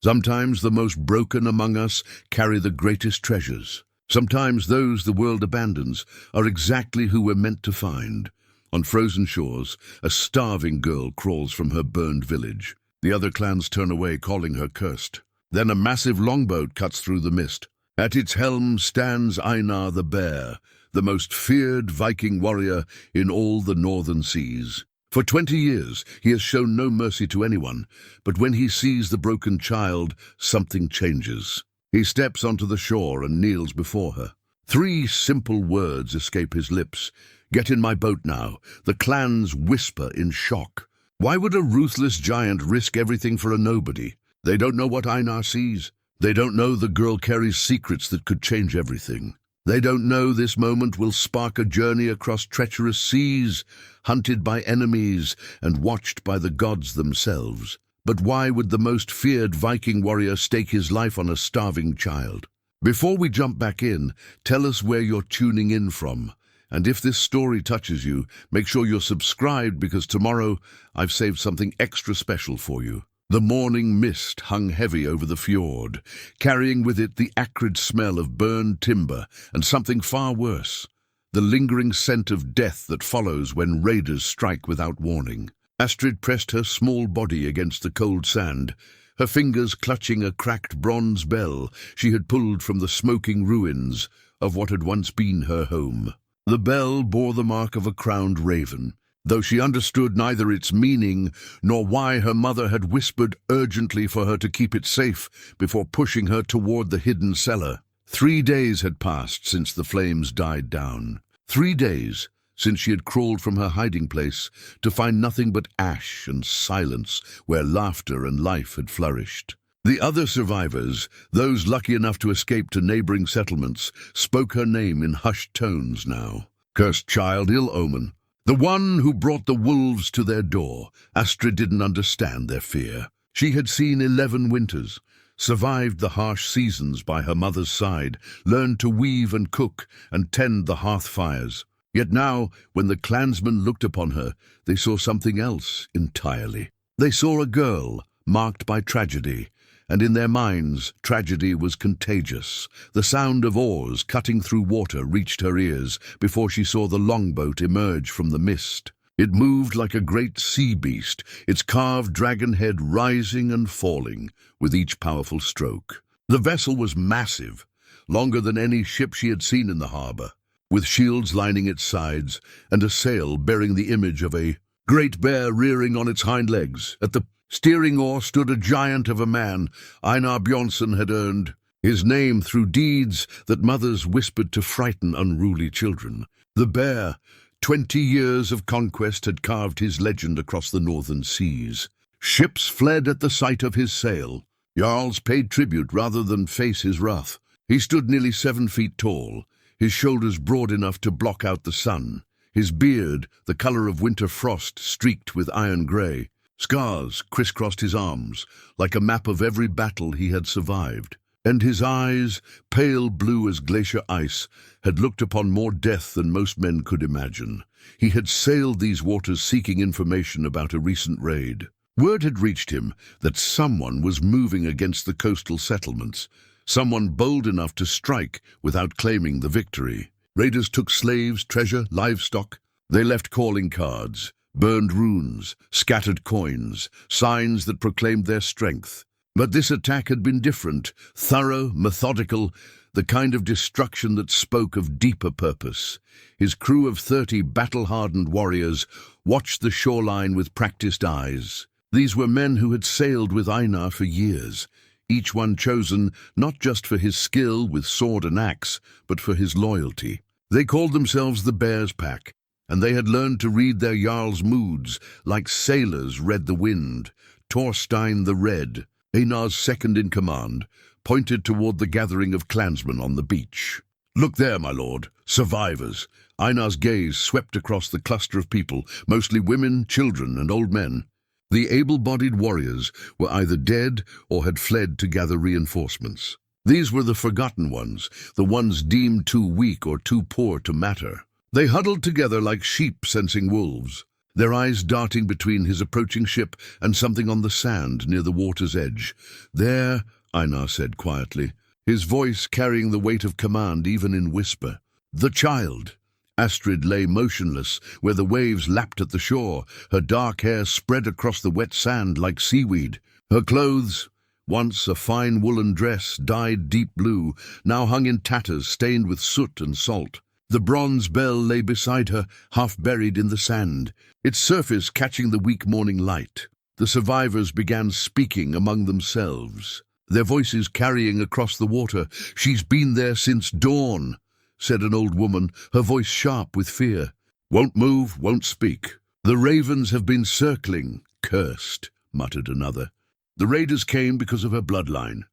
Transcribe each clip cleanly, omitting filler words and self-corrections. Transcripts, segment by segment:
Sometimes the most broken among us carry the greatest treasures. Sometimes those the world abandons are exactly who we're meant to find. On frozen shores, a starving girl crawls from her burned village. The other clans turn away, calling her cursed. Then a massive longboat cuts through the mist. At its helm stands Einar the Bear, the most feared Viking warrior in all the northern seas. For 20 years, he has shown no mercy to anyone, but when he sees the broken child, something changes. He steps onto the shore and kneels before her. 3 simple words escape his lips. "Get in my boat now." The clans whisper in shock. Why would a ruthless giant risk everything for a nobody? They don't know what Einar sees. They don't know the girl carries secrets that could change everything. They don't know this moment will spark a journey across treacherous seas, hunted by enemies and watched by the gods themselves. But why would the most feared Viking warrior stake his life on a starving child? Before we jump back in, tell us where you're tuning in from. And if this story touches you, make sure you're subscribed, because tomorrow I've saved something extra special for you. The morning mist hung heavy over the fjord, carrying with it the acrid smell of burned timber and something far worse, the lingering scent of death that follows when raiders strike without warning. Astrid pressed her small body against the cold sand, her fingers clutching a cracked bronze bell she had pulled from the smoking ruins of what had once been her home. The bell bore the mark of a crowned raven, though she understood neither its meaning nor why her mother had whispered urgently for her to keep it safe before pushing her toward the hidden cellar. 3 days had passed since the flames died down. 3 days since she had crawled from her hiding place to find nothing but ash and silence where laughter and life had flourished. The other survivors, those lucky enough to escape to neighboring settlements, spoke her name in hushed tones now. Cursed child, ill omen. The one who brought the wolves to their door. Astrid didn't understand their fear. She had seen 11 winters, survived the harsh seasons by her mother's side, learned to weave and cook and tend the hearth fires. Yet now, when the clansmen looked upon her, they saw something else entirely. They saw a girl marked by tragedy, and in their minds, tragedy was contagious. The sound of oars cutting through water reached her ears before she saw the longboat emerge from the mist. It moved like a great sea beast, its carved dragon head rising and falling with each powerful stroke. The vessel was massive, longer than any ship she had seen in the harbor, with shields lining its sides and a sail bearing the image of a great bear rearing on its hind legs. At the steering oar stood a giant of a man Einar Bjornsson had earned his name through deeds that mothers whispered to frighten unruly children. The bear, 20 years of conquest, had carved his legend across the northern seas. Ships fled at the sight of his sail. Jarls paid tribute rather than face his wrath. He stood nearly 7 feet tall, his shoulders broad enough to block out the sun, his beard the color of winter frost streaked with iron gray. Scars crisscrossed his arms, like a map of every battle he had survived, and his eyes, pale blue as glacier ice, had looked upon more death than most men could imagine. He had sailed these waters seeking information about a recent raid. Word had reached him that someone was moving against the coastal settlements, someone bold enough to strike without claiming the victory. Raiders took slaves, treasure, livestock. They left calling cards, burned runes, scattered coins, signs that proclaimed their strength. But this attack had been different, thorough, methodical, the kind of destruction that spoke of deeper purpose. His crew of 30 battle-hardened warriors watched the shoreline with practiced eyes. These were men who had sailed with Einar for years, each one chosen not just for his skill with sword and axe, but for his loyalty. They called themselves the Bear's Pack, and they had learned to read their Jarl's moods like sailors read the wind. Thorstein the Red, Einar's second-in-command, pointed toward the gathering of clansmen on the beach. "Look there, my lord, survivors." Einar's gaze swept across the cluster of people, mostly women, children, and old men. The able-bodied warriors were either dead or had fled to gather reinforcements. These were the forgotten ones, the ones deemed too weak or too poor to matter. They huddled together like sheep sensing wolves. their eyes darting between his approaching ship and something on the sand near the water's edge. "There," Einar said quietly, his voice carrying the weight of command even in whisper. "The child." Astrid lay motionless where the waves lapped at the shore, her dark hair spread across the wet sand like seaweed. Her clothes, once a fine woolen dress dyed deep blue, now hung in tatters stained with soot and salt. The bronze bell lay beside her, half buried in the sand, its surface catching the weak morning light. The survivors began speaking among themselves, their voices carrying across the water. "She's been there since dawn," said an old woman, her voice sharp with fear. "Won't move, won't speak. The ravens have been circling, cursed," muttered another. "The raiders came because of her bloodline.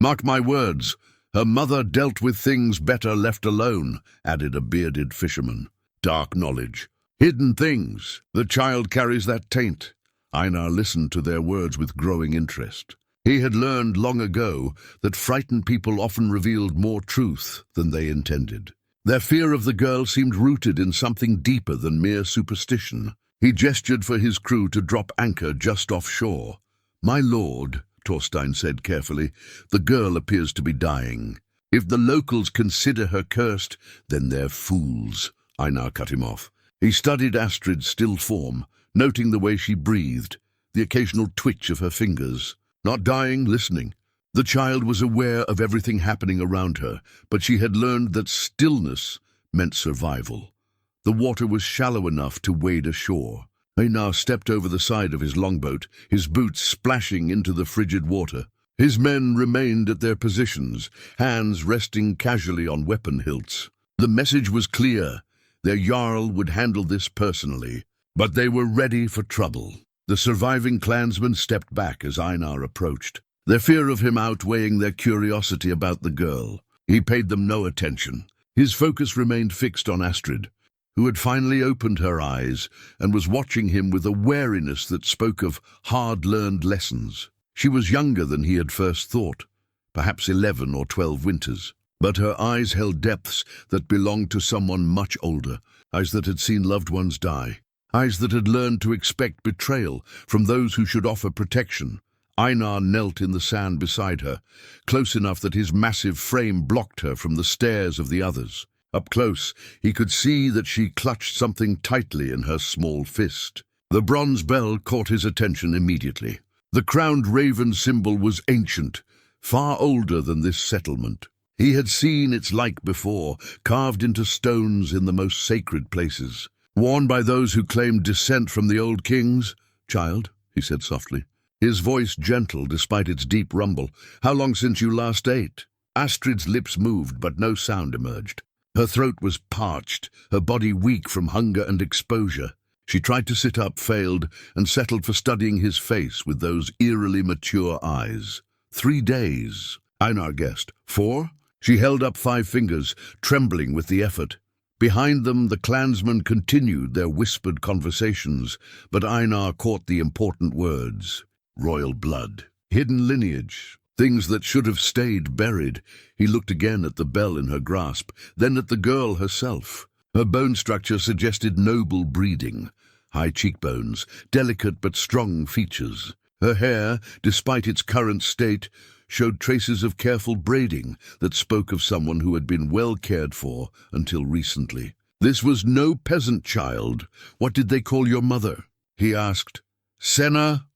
Mark my words, her mother dealt with things better left alone," added a bearded fisherman. "Dark knowledge, hidden things. The child carries that taint." Einar listened to their words with growing interest. He had learned long ago that frightened people often revealed more truth than they intended. Their fear of the girl seemed rooted in something deeper than mere superstition. He gestured for his crew to drop anchor just offshore. "My lord," Thorstein said carefully, "the girl appears to be dying. If the locals consider her cursed, then they're fools." Einar cut him off. He studied Astrid's still form, noting the way she breathed, the occasional twitch of her fingers. Not dying, listening. The child was aware of everything happening around her, but she had learned that stillness meant survival. The water was shallow enough to wade ashore. Einar stepped over the side of his longboat, his boots splashing into the frigid water. His men remained at their positions, hands resting casually on weapon hilts. The message was clear. Their Jarl would handle this personally, but they were ready for trouble. The surviving clansmen stepped back as Einar approached, their fear of him outweighing their curiosity about the girl. He paid them no attention. His focus remained fixed on Astrid, who had finally opened her eyes and was watching him with a wariness that spoke of hard-learned lessons. She was younger than he had first thought, perhaps 11 or 12 winters, but her eyes held depths that belonged to someone much older, eyes that had seen loved ones die, eyes that had learned to expect betrayal from those who should offer protection. Einar knelt in the sand beside her, close enough that his massive frame blocked her from the stares of the others. Up close, he could see that she clutched something tightly in her small fist. The bronze bell caught his attention immediately. The crowned raven symbol was ancient, far older than this settlement. He had seen its like before, carved into stones in the most sacred places. "Worn by those who claimed descent from the old kings?" "Child," he said softly, his voice gentle despite its deep rumble. "How long since you last ate?" Astrid's lips moved, but no sound emerged. Her throat was parched, her body weak from hunger and exposure. She tried to sit up, failed, and settled for studying his face with those eerily mature eyes. 3 days, Einar guessed. 4? She held up 5 fingers, trembling with the effort. Behind them, the clansmen continued their whispered conversations, but Einar caught the important words. Royal blood, hidden lineage, things that should have stayed buried. He looked again at the bell in her grasp, then at the girl herself. Her bone structure suggested noble breeding. High cheekbones, delicate but strong features. Her hair, despite its current state, showed traces of careful braiding that spoke of someone who had been well cared for until recently. "This was no peasant child. What did they call your mother?" he asked. "Senna?"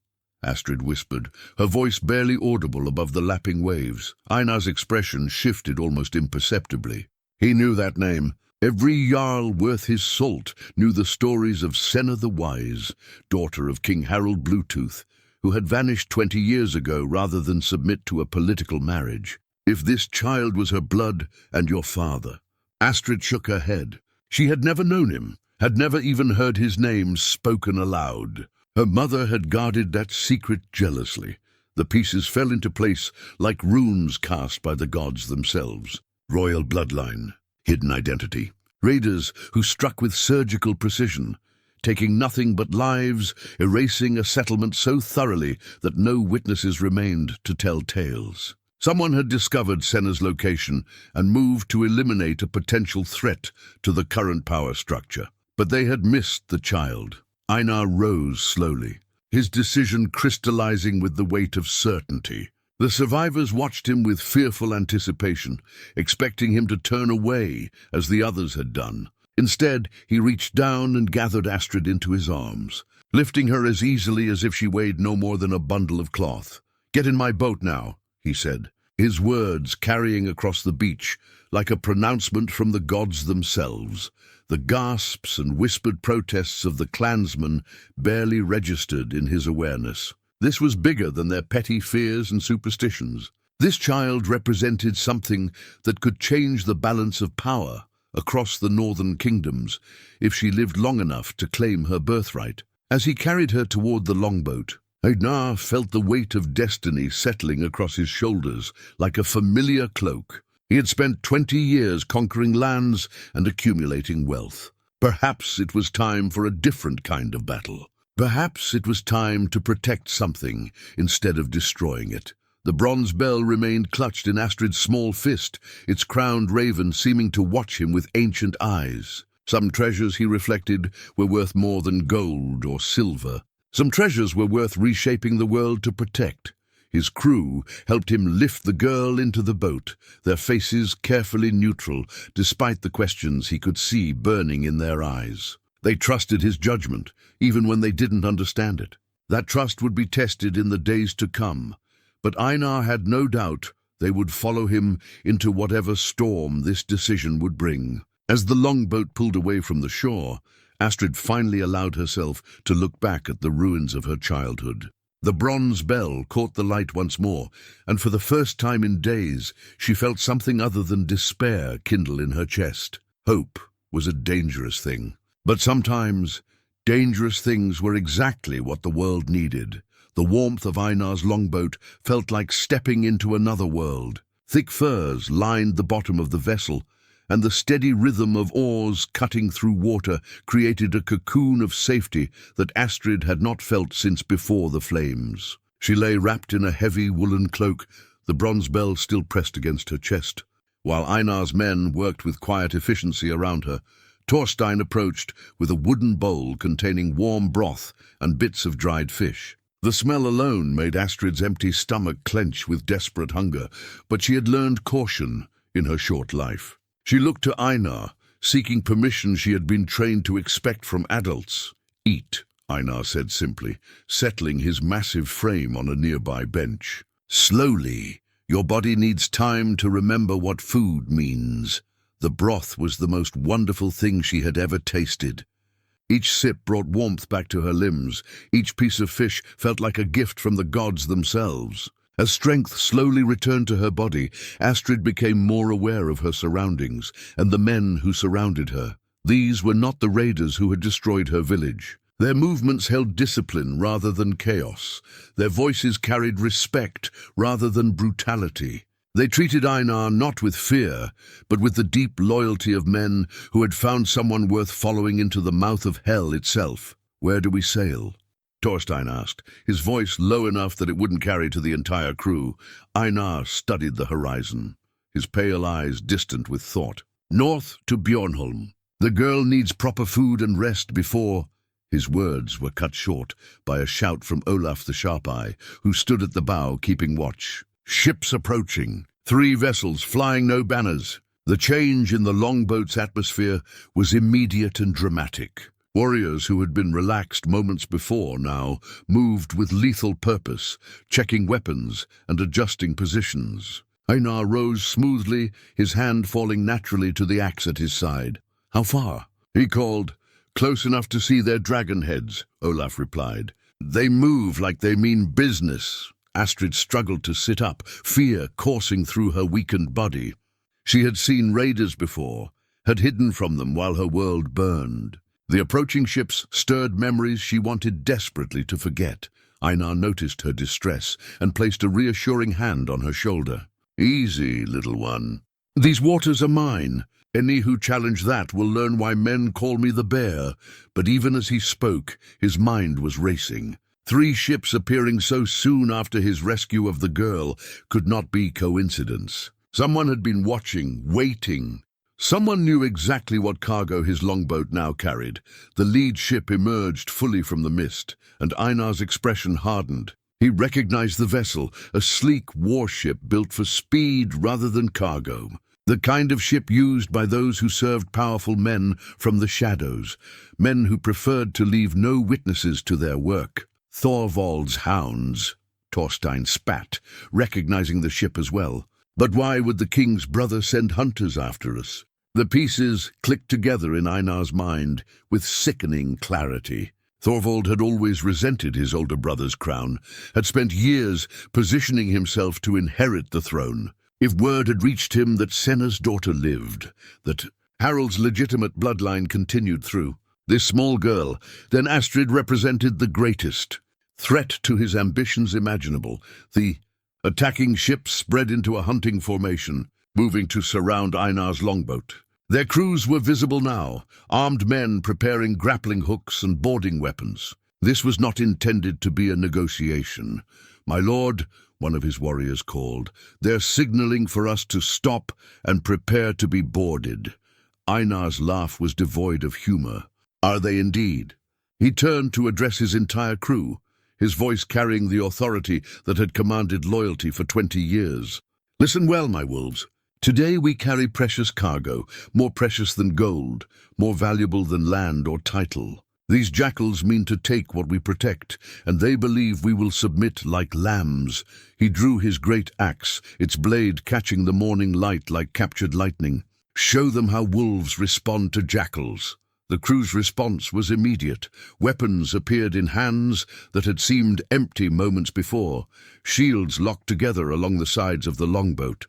Astrid whispered, her voice barely audible above the lapping waves. Einar's expression shifted almost imperceptibly. He knew that name. Every Jarl worth his salt knew the stories of Senna the Wise, daughter of King Harald Bluetooth, who had vanished 20 years ago rather than submit to a political marriage. If this child was her blood and your father. Astrid shook her head. She had never known him, had never even heard his name spoken aloud. Her mother had guarded that secret jealously. The pieces fell into place like runes cast by the gods themselves. Royal bloodline, hidden identity, raiders who struck with surgical precision, taking nothing but lives, erasing a settlement so thoroughly that no witnesses remained to tell tales. Someone had discovered Senna's location and moved to eliminate a potential threat to the current power structure. But they had missed the child. Einar rose slowly, his decision crystallizing with the weight of certainty. The survivors watched him with fearful anticipation, expecting him to turn away as the others had done. Instead, he reached down and gathered Astrid into his arms, lifting her as easily as if she weighed no more than a bundle of cloth. "Get in my boat now," he said, his words carrying across the beach like a pronouncement from the gods themselves. The gasps and whispered protests of the clansmen barely registered in his awareness. This was bigger than their petty fears and superstitions. This child represented something that could change the balance of power across the northern kingdoms if she lived long enough to claim her birthright. As he carried her toward the longboat, Einar felt the weight of destiny settling across his shoulders like a familiar cloak. He had spent 20 years conquering lands and accumulating wealth. Perhaps it was time for a different kind of battle. Perhaps it was time to protect something instead of destroying it. The bronze bell remained clutched in Astrid's small fist, its crowned raven seeming to watch him with ancient eyes. Some treasures, he reflected, were worth more than gold or silver. Some treasures were worth reshaping the world to protect. His crew helped him lift the girl into the boat, their faces carefully neutral, despite the questions he could see burning in their eyes. They trusted his judgment, even when they didn't understand it. That trust would be tested in the days to come, but Einar had no doubt they would follow him into whatever storm this decision would bring. As the longboat pulled away from the shore, Astrid finally allowed herself to look back at the ruins of her childhood. The bronze bell caught the light once more, and for the first time in days she felt something other than despair kindle in her chest. Hope was a dangerous thing. But sometimes dangerous things were exactly what the world needed. The warmth of Einar's longboat felt like stepping into another world. Thick furs lined the bottom of the vessel, and the steady rhythm of oars cutting through water created a cocoon of safety that Astrid had not felt since before the flames. She lay wrapped in a heavy woolen cloak, the bronze bell still pressed against her chest. While Einar's men worked with quiet efficiency around her, Thorstein approached with a wooden bowl containing warm broth and bits of dried fish. The smell alone made Astrid's empty stomach clench with desperate hunger, but she had learned caution in her short life. She looked to Einar, seeking permission she had been trained to expect from adults. "Eat," Einar said simply, settling his massive frame on a nearby bench. "Slowly. Your body needs time to remember what food means." The broth was the most wonderful thing she had ever tasted. Each sip brought warmth back to her limbs. Each piece of fish felt like a gift from the gods themselves. As strength slowly returned to her body, Astrid became more aware of her surroundings and the men who surrounded her. These were not the raiders who had destroyed her village. Their movements held discipline rather than chaos. Their voices carried respect rather than brutality. They treated Einar not with fear, but with the deep loyalty of men who had found someone worth following into the mouth of hell itself. "Where do we sail?" Thorstein asked, his voice low enough that it wouldn't carry to the entire crew. Einar studied the horizon, his pale eyes distant with thought. "North to Bjornholm. The girl needs proper food and rest before—" His words were cut short by a shout from Olaf the Sharp-Eye, who stood at the bow keeping watch. Ships approaching, 3 vessels flying no banners. The change in the longboat's atmosphere was immediate and dramatic. Warriors who had been relaxed moments before now moved with lethal purpose, checking weapons and adjusting positions. Einar rose smoothly, his hand falling naturally to the axe at his side. "How far?" he called. "Close enough to see their dragon heads," Olaf replied. "They move like they mean business." Astrid struggled to sit up, fear coursing through her weakened body. She had seen raiders before, had hidden from them while her world burned. The approaching ships stirred memories she wanted desperately to forget. Einar noticed her distress and placed a reassuring hand on her shoulder. "Easy, little one. These waters are mine. Any who challenge that will learn why men call me the Bear." But even as he spoke, his mind was racing. 3 ships appearing so soon after his rescue of the girl could not be coincidence. Someone had been watching, waiting. Someone knew exactly what cargo his longboat now carried. The lead ship emerged fully from the mist, and Einar's expression hardened. He recognized the vessel, a sleek warship built for speed rather than cargo. The kind of ship used by those who served powerful men from the shadows, men who preferred to leave no witnesses to their work. Thorvald's hounds, Thorstein spat, recognizing the ship as well. But why would the king's brother send hunters after us? The pieces clicked together in Einar's mind with sickening clarity. Thorvald had always resented his older brother's crown, had spent years positioning himself to inherit the throne. If word had reached him that Senna's daughter lived, that Harald's legitimate bloodline continued through this small girl, then Astrid represented the greatest threat to his ambitions imaginable. The attacking ships spread into a hunting formation, moving to surround Einar's longboat. Their crews were visible now, armed men preparing grappling hooks and boarding weapons. This was not intended to be a negotiation. "My lord," one of his warriors called, "they're signaling for us to stop and prepare to be boarded." Einar's laugh was devoid of humor. "Are they indeed?" He turned to address his entire crew, his voice carrying the authority that had commanded loyalty for 20 years. "Listen well, my wolves. Today we carry precious cargo, more precious than gold, more valuable than land or title. These jackals mean to take what we protect, and they believe we will submit like lambs." He drew his great axe, its blade catching the morning light like captured lightning. "Show them how wolves respond to jackals." The crew's response was immediate. Weapons appeared in hands that had seemed empty moments before, shields locked together along the sides of the longboat.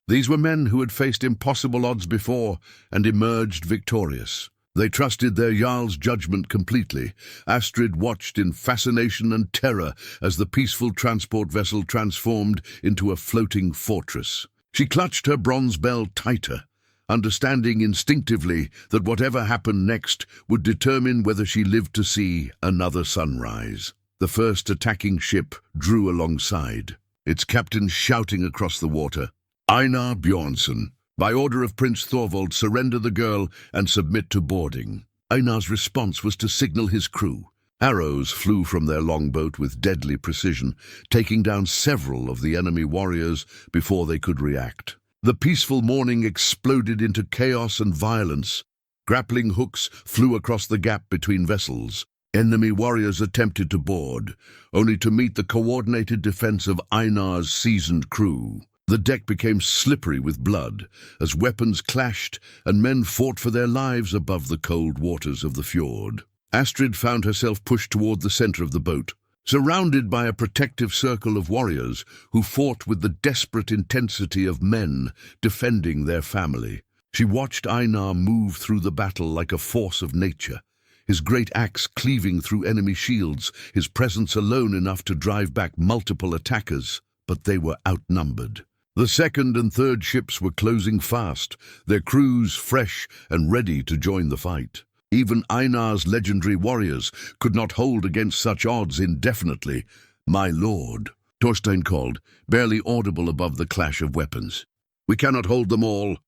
These were men who had faced impossible odds before and emerged victorious. They trusted their Jarl's judgment completely. Astrid watched in fascination and terror as the peaceful transport vessel transformed into a floating fortress. She clutched her bronze bell tighter, understanding instinctively that whatever happened next would determine whether she lived to see another sunrise. The first attacking ship drew alongside, its captain shouting across the water, "Einar Bjornsson, by order of Prince Thorvald, surrender the girl and submit to boarding." Einar's response was to signal his crew. Arrows flew from their longboat with deadly precision, taking down several of the enemy warriors before they could react. The peaceful morning exploded into chaos and violence. Grappling hooks flew across the gap between vessels. Enemy warriors attempted to board, only to meet the coordinated defense of Einar's seasoned crew. The deck became slippery with blood as weapons clashed and men fought for their lives above the cold waters of the fjord. Astrid found herself pushed toward the center of the boat, surrounded by a protective circle of warriors who fought with the desperate intensity of men defending their family. She watched Einar move through the battle like a force of nature, his great axe cleaving through enemy shields, his presence alone enough to drive back multiple attackers, but they were outnumbered. The second and third ships were closing fast, their crews fresh and ready to join the fight. Even Einar's legendary warriors could not hold against such odds indefinitely. "My lord," Thorstein called, barely audible above the clash of weapons. "We cannot hold them all."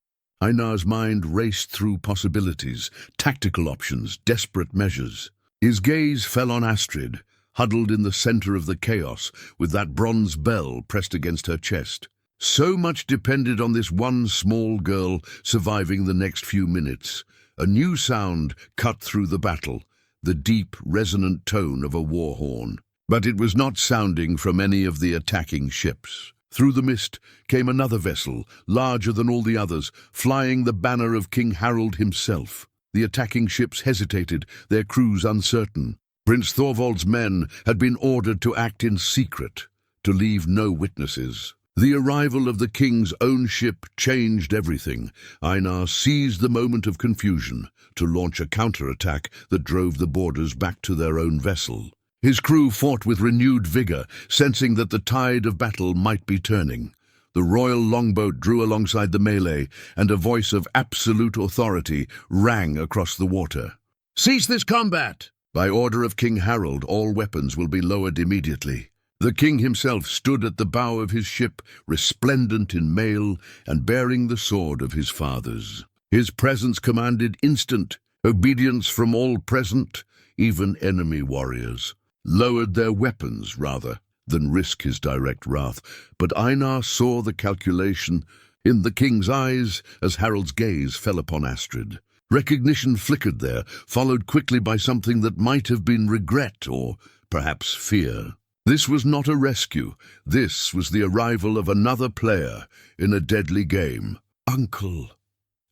Einar's mind raced through possibilities, tactical options, desperate measures. His gaze fell on Astrid, huddled in the center of the chaos, with that bronze bell pressed against her chest. So much depended on this one small girl surviving the next few minutes. A new sound cut through the battle, the deep, resonant tone of a war horn. But it was not sounding from any of the attacking ships. Through the mist came another vessel, larger than all the others, flying the banner of King Harald himself. The attacking ships hesitated, their crews uncertain. Prince Thorvald's men had been ordered to act in secret, to leave no witnesses. The arrival of the king's own ship changed everything. Einar seized the moment of confusion to launch a counterattack that drove the boarders back to their own vessel. His crew fought with renewed vigor, sensing that the tide of battle might be turning. The royal longboat drew alongside the melee, and a voice of absolute authority rang across the water. "Cease this combat! By order of King Harald, all weapons will be lowered immediately." The king himself stood at the bow of his ship, resplendent in mail and bearing the sword of his fathers. His presence commanded instant obedience from all present, even enemy warriors. Lowered their weapons, rather, than risk his direct wrath. But Einar saw the calculation in the king's eyes as Harald's gaze fell upon Astrid. Recognition flickered there, followed quickly by something that might have been regret or perhaps fear. This was not a rescue. This was the arrival of another player in a deadly game. "Uncle,"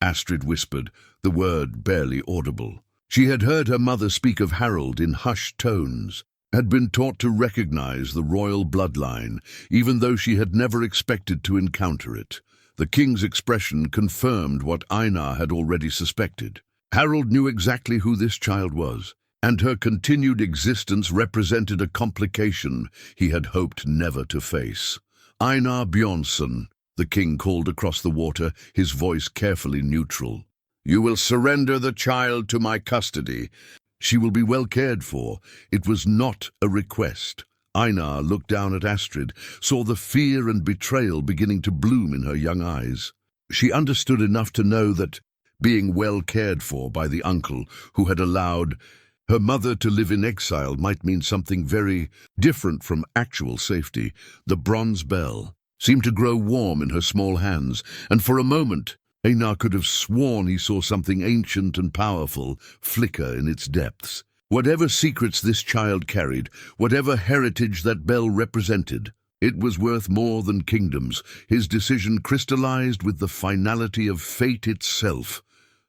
Astrid whispered, the word barely audible. She had heard her mother speak of Harald in hushed tones, had been taught to recognize the royal bloodline, even though she had never expected to encounter it. The king's expression confirmed what Einar had already suspected. Harald knew exactly who this child was, and her continued existence represented a complication he had hoped never to face. "Einar Bjornsson," the king called across the water, his voice carefully neutral. "You will surrender the child to my custody. She will be well cared for." It was not a request. Einar looked down at Astrid, saw the fear and betrayal beginning to bloom in her young eyes. She understood enough to know that being well cared for by the uncle who had allowed her mother to live in exile might mean something very different from actual safety. The bronze bell seemed to grow warm in her small hands, and for a moment Einar could have sworn he saw something ancient and powerful flicker in its depths. Whatever secrets this child carried, whatever heritage that bell represented, it was worth more than kingdoms. His decision crystallized with the finality of fate itself.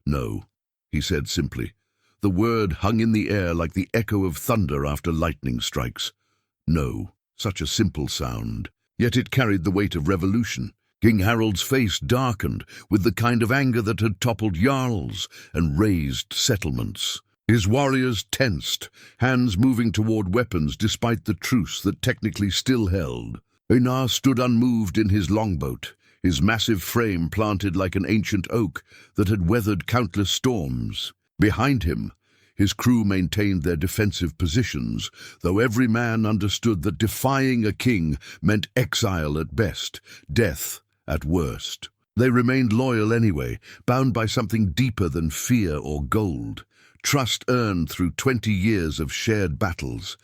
"No," he said simply. The word hung in the air like the echo of thunder after lightning strikes. No, such a simple sound. Yet it carried the weight of revolution. King Harald's face darkened with the kind of anger that had toppled jarls and razed settlements. His warriors tensed, hands moving toward weapons despite the truce that technically still held. Einar stood unmoved in his longboat, his massive frame planted like an ancient oak that had weathered countless storms. Behind him, his crew maintained their defensive positions, though every man understood that defying a king meant exile at best, death at worst. They remained loyal anyway, bound by something deeper than fear or gold. Trust earned through 20 years of shared battles.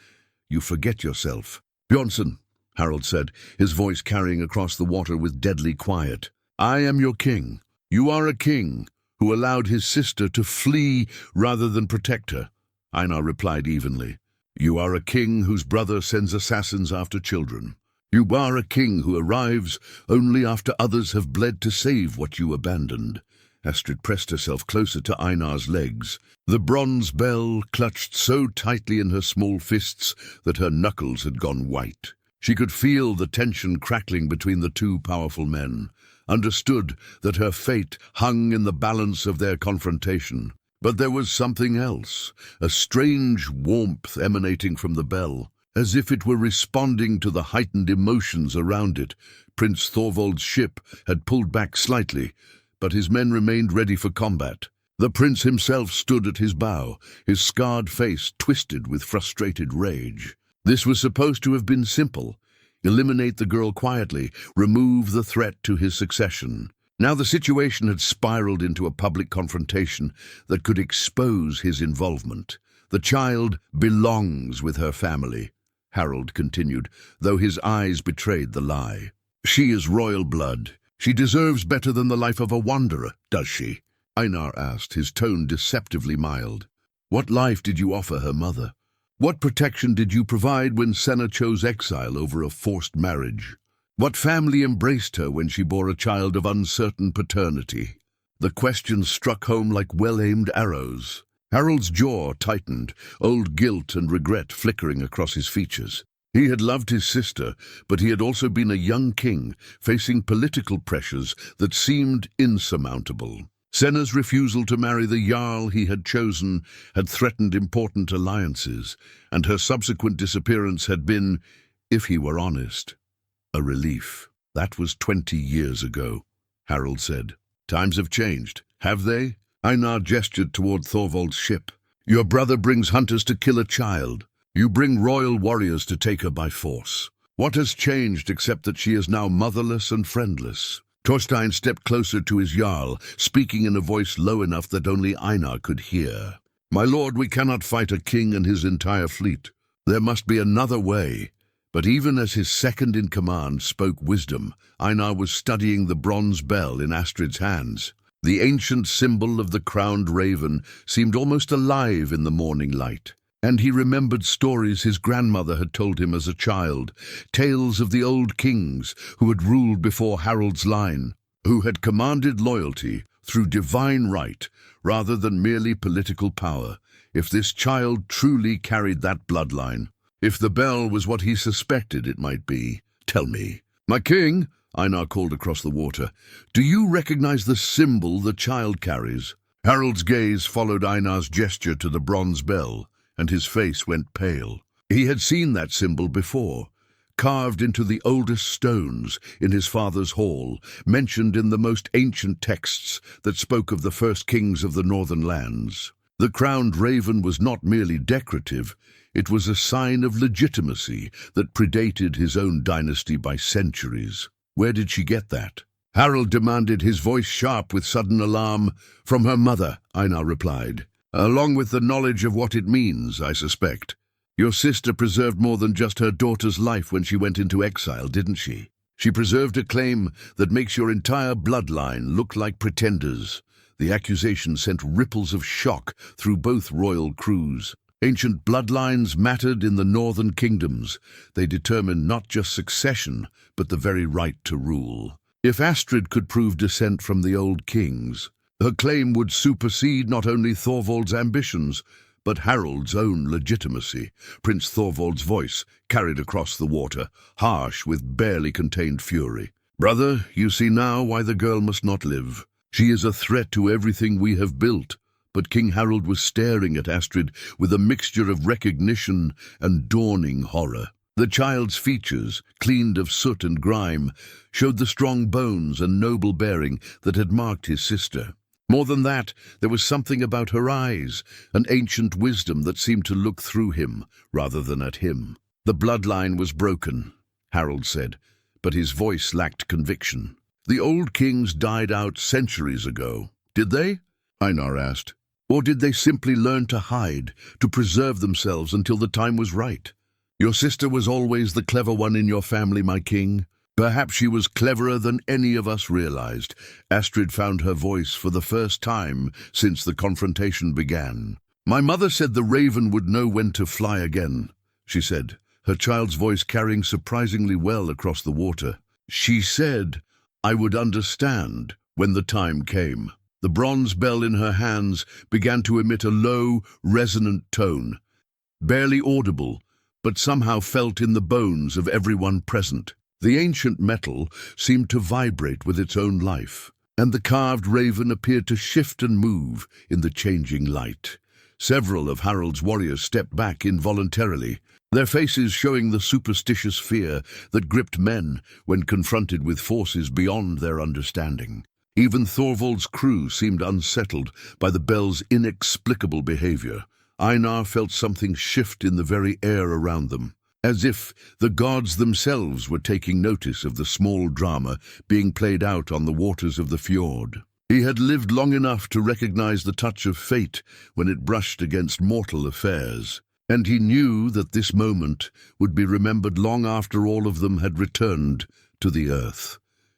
"You forget yourself." "Bjornsson," Harald said, his voice carrying across the water with deadly quiet. "I am your king. You are a king who allowed his sister to flee rather than protect her." Einar replied evenly. "You are a king whose brother sends assassins after children. You are a king who arrives only after others have bled to save what you abandoned." Astrid pressed herself closer to Einar's legs. The bronze bell clutched so tightly in her small fists that her knuckles had gone white. She could feel the tension crackling between the two powerful men, understood that her fate hung in the balance of their confrontation. But there was something else, a strange warmth emanating from the bell, as if it were responding to the heightened emotions around it. Prince Thorvald's ship had pulled back slightly, but his men remained ready for combat. The prince himself stood at his bow, his scarred face twisted with frustrated rage. This was supposed to have been simple. Eliminate the girl quietly, remove the threat to his succession. Now the situation had spiraled into a public confrontation that could expose his involvement. "The child belongs with her family," Harald continued, though his eyes betrayed the lie. "She is royal blood. She deserves better than the life of a wanderer, does she?" Einar asked, his tone deceptively mild. "What life did you offer her mother? What protection did you provide when Senna chose exile over a forced marriage? What family embraced her when she bore a child of uncertain paternity?" The questions struck home like well-aimed arrows. Harald's jaw tightened, old guilt and regret flickering across his features. He had loved his sister, but he had also been a young king, facing political pressures that seemed insurmountable. Senna's refusal to marry the Jarl he had chosen had threatened important alliances, and her subsequent disappearance had been, if he were honest, a relief. "That was 20 years ago," Harald said. "Times have changed, have they?" Einar gestured toward Thorvald's ship. "Your brother brings hunters to kill a child. You bring royal warriors to take her by force. What has changed except that she is now motherless and friendless? Thorstein stepped closer to his jarl, speaking in a voice low enough that only Einar could hear. "My lord, we cannot fight a king and his entire fleet. There must be another way." But even as his second-in-command spoke wisdom, Einar was studying the bronze bell in Astrid's hands. The ancient symbol of the crowned raven seemed almost alive in the morning light. And he remembered stories his grandmother had told him as a child, tales of the old kings who had ruled before Harald's line, who had commanded loyalty through divine right rather than merely political power. If this child truly carried that bloodline, if the bell was what he suspected it might be, tell me. "My king," Einar called across the water, "do you recognize the symbol the child carries?" Harald's gaze followed Einar's gesture to the bronze bell, and his face went pale. He had seen that symbol before, carved into the oldest stones in his father's hall, mentioned in the most ancient texts that spoke of the first kings of the northern lands. The crowned raven was not merely decorative, it was a sign of legitimacy that predated his own dynasty by centuries. Where did she get that? Harald demanded, his voice sharp with sudden alarm. "From her mother," Einar replied. "Along with the knowledge of what it means, I suspect. Your sister preserved more than just her daughter's life when she went into exile, didn't she? She preserved a claim that makes your entire bloodline look like pretenders." The accusation sent ripples of shock through both royal crews. Ancient bloodlines mattered in the northern kingdoms. They determined not just succession, but the very right to rule. If Astrid could prove descent from the old kings, her claim would supersede not only Thorvald's ambitions, but Harald's own legitimacy. Prince Thorvald's voice carried across the water, harsh with barely contained fury. "Brother, you see now why the girl must not live. She is a threat to everything we have built." But King Harald was staring at Astrid with a mixture of recognition and dawning horror. The child's features, cleaned of soot and grime, showed the strong bones and noble bearing that had marked his sister. More than that, there was something about her eyes, an ancient wisdom that seemed to look through him rather than at him. "The bloodline was broken," Harald said, but his voice lacked conviction. "The old kings died out centuries ago. Did they?" Einar asked. "Or did they simply learn to hide, to preserve themselves until the time was right? Your sister was always the clever one in your family, my king. Perhaps she was cleverer than any of us realized." Astrid found her voice for the first time since the confrontation began. "My mother said the raven would know when to fly again," she said, her child's voice carrying surprisingly well across the water. "She said I would understand when the time came." The bronze bell in her hands began to emit a low, resonant tone, barely audible, but somehow felt in the bones of everyone present. The ancient metal seemed to vibrate with its own life, and the carved raven appeared to shift and move in the changing light. Several of Harald's warriors stepped back involuntarily, their faces showing the superstitious fear that gripped men when confronted with forces beyond their understanding. Even Thorvald's crew seemed unsettled by the bell's inexplicable behavior. Einar felt something shift in the very air around them, as if the gods themselves were taking notice of the small drama being played out on the waters of the fjord. He had lived long enough to recognize the touch of fate when it brushed against mortal affairs, and he knew that this moment would be remembered long after all of them had returned to the earth.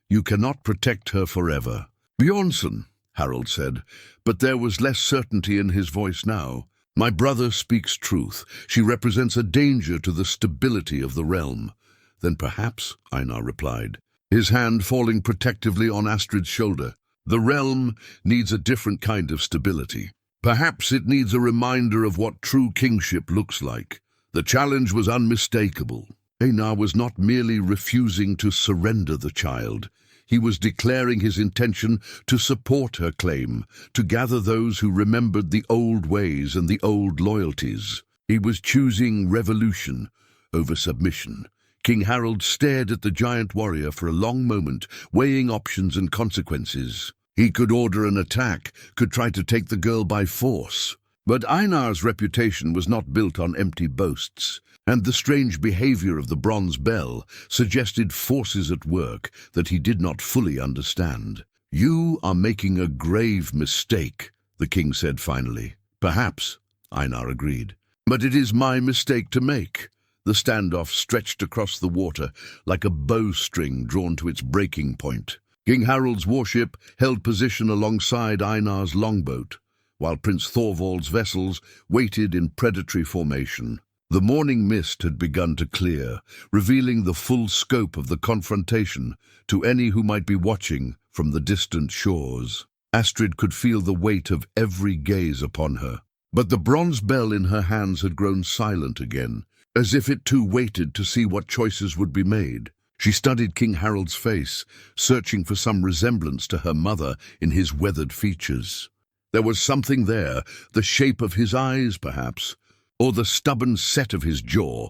"You cannot protect her forever." "Bjornsson," Harald said, but there was less certainty in his voice now. "My brother speaks truth. She represents a danger to the stability of the realm." "Then perhaps," Einar replied, his hand falling protectively on Astrid's shoulder, "the realm needs a different kind of stability. Perhaps it needs a reminder of what true kingship looks like." The challenge was unmistakable. Einar was not merely refusing to surrender the child. He was declaring his intention to support her claim, to gather those who remembered the old ways and the old loyalties. He was choosing revolution over submission. King Harald stared at the giant warrior for a long moment, weighing options and consequences. He could order an attack, could try to take the girl by force. But Einar's reputation was not built on empty boasts, and the strange behavior of the bronze bell suggested forces at work that he did not fully understand. "You are making a grave mistake," the king said finally. "Perhaps," Einar agreed. "But it is my mistake to make." The standoff stretched across the water like a bowstring drawn to its breaking point. King Harald's warship held position alongside Einar's longboat, while Prince Thorvald's vessels waited in predatory formation. The morning mist had begun to clear, revealing the full scope of the confrontation to any who might be watching from the distant shores. Astrid could feel the weight of every gaze upon her. But the bronze bell in her hands had grown silent again, as if it too waited to see what choices would be made. She studied King Harald's face, searching for some resemblance to her mother in his weathered features. There was something there, the shape of his eyes, perhaps, or the stubborn set of his jaw.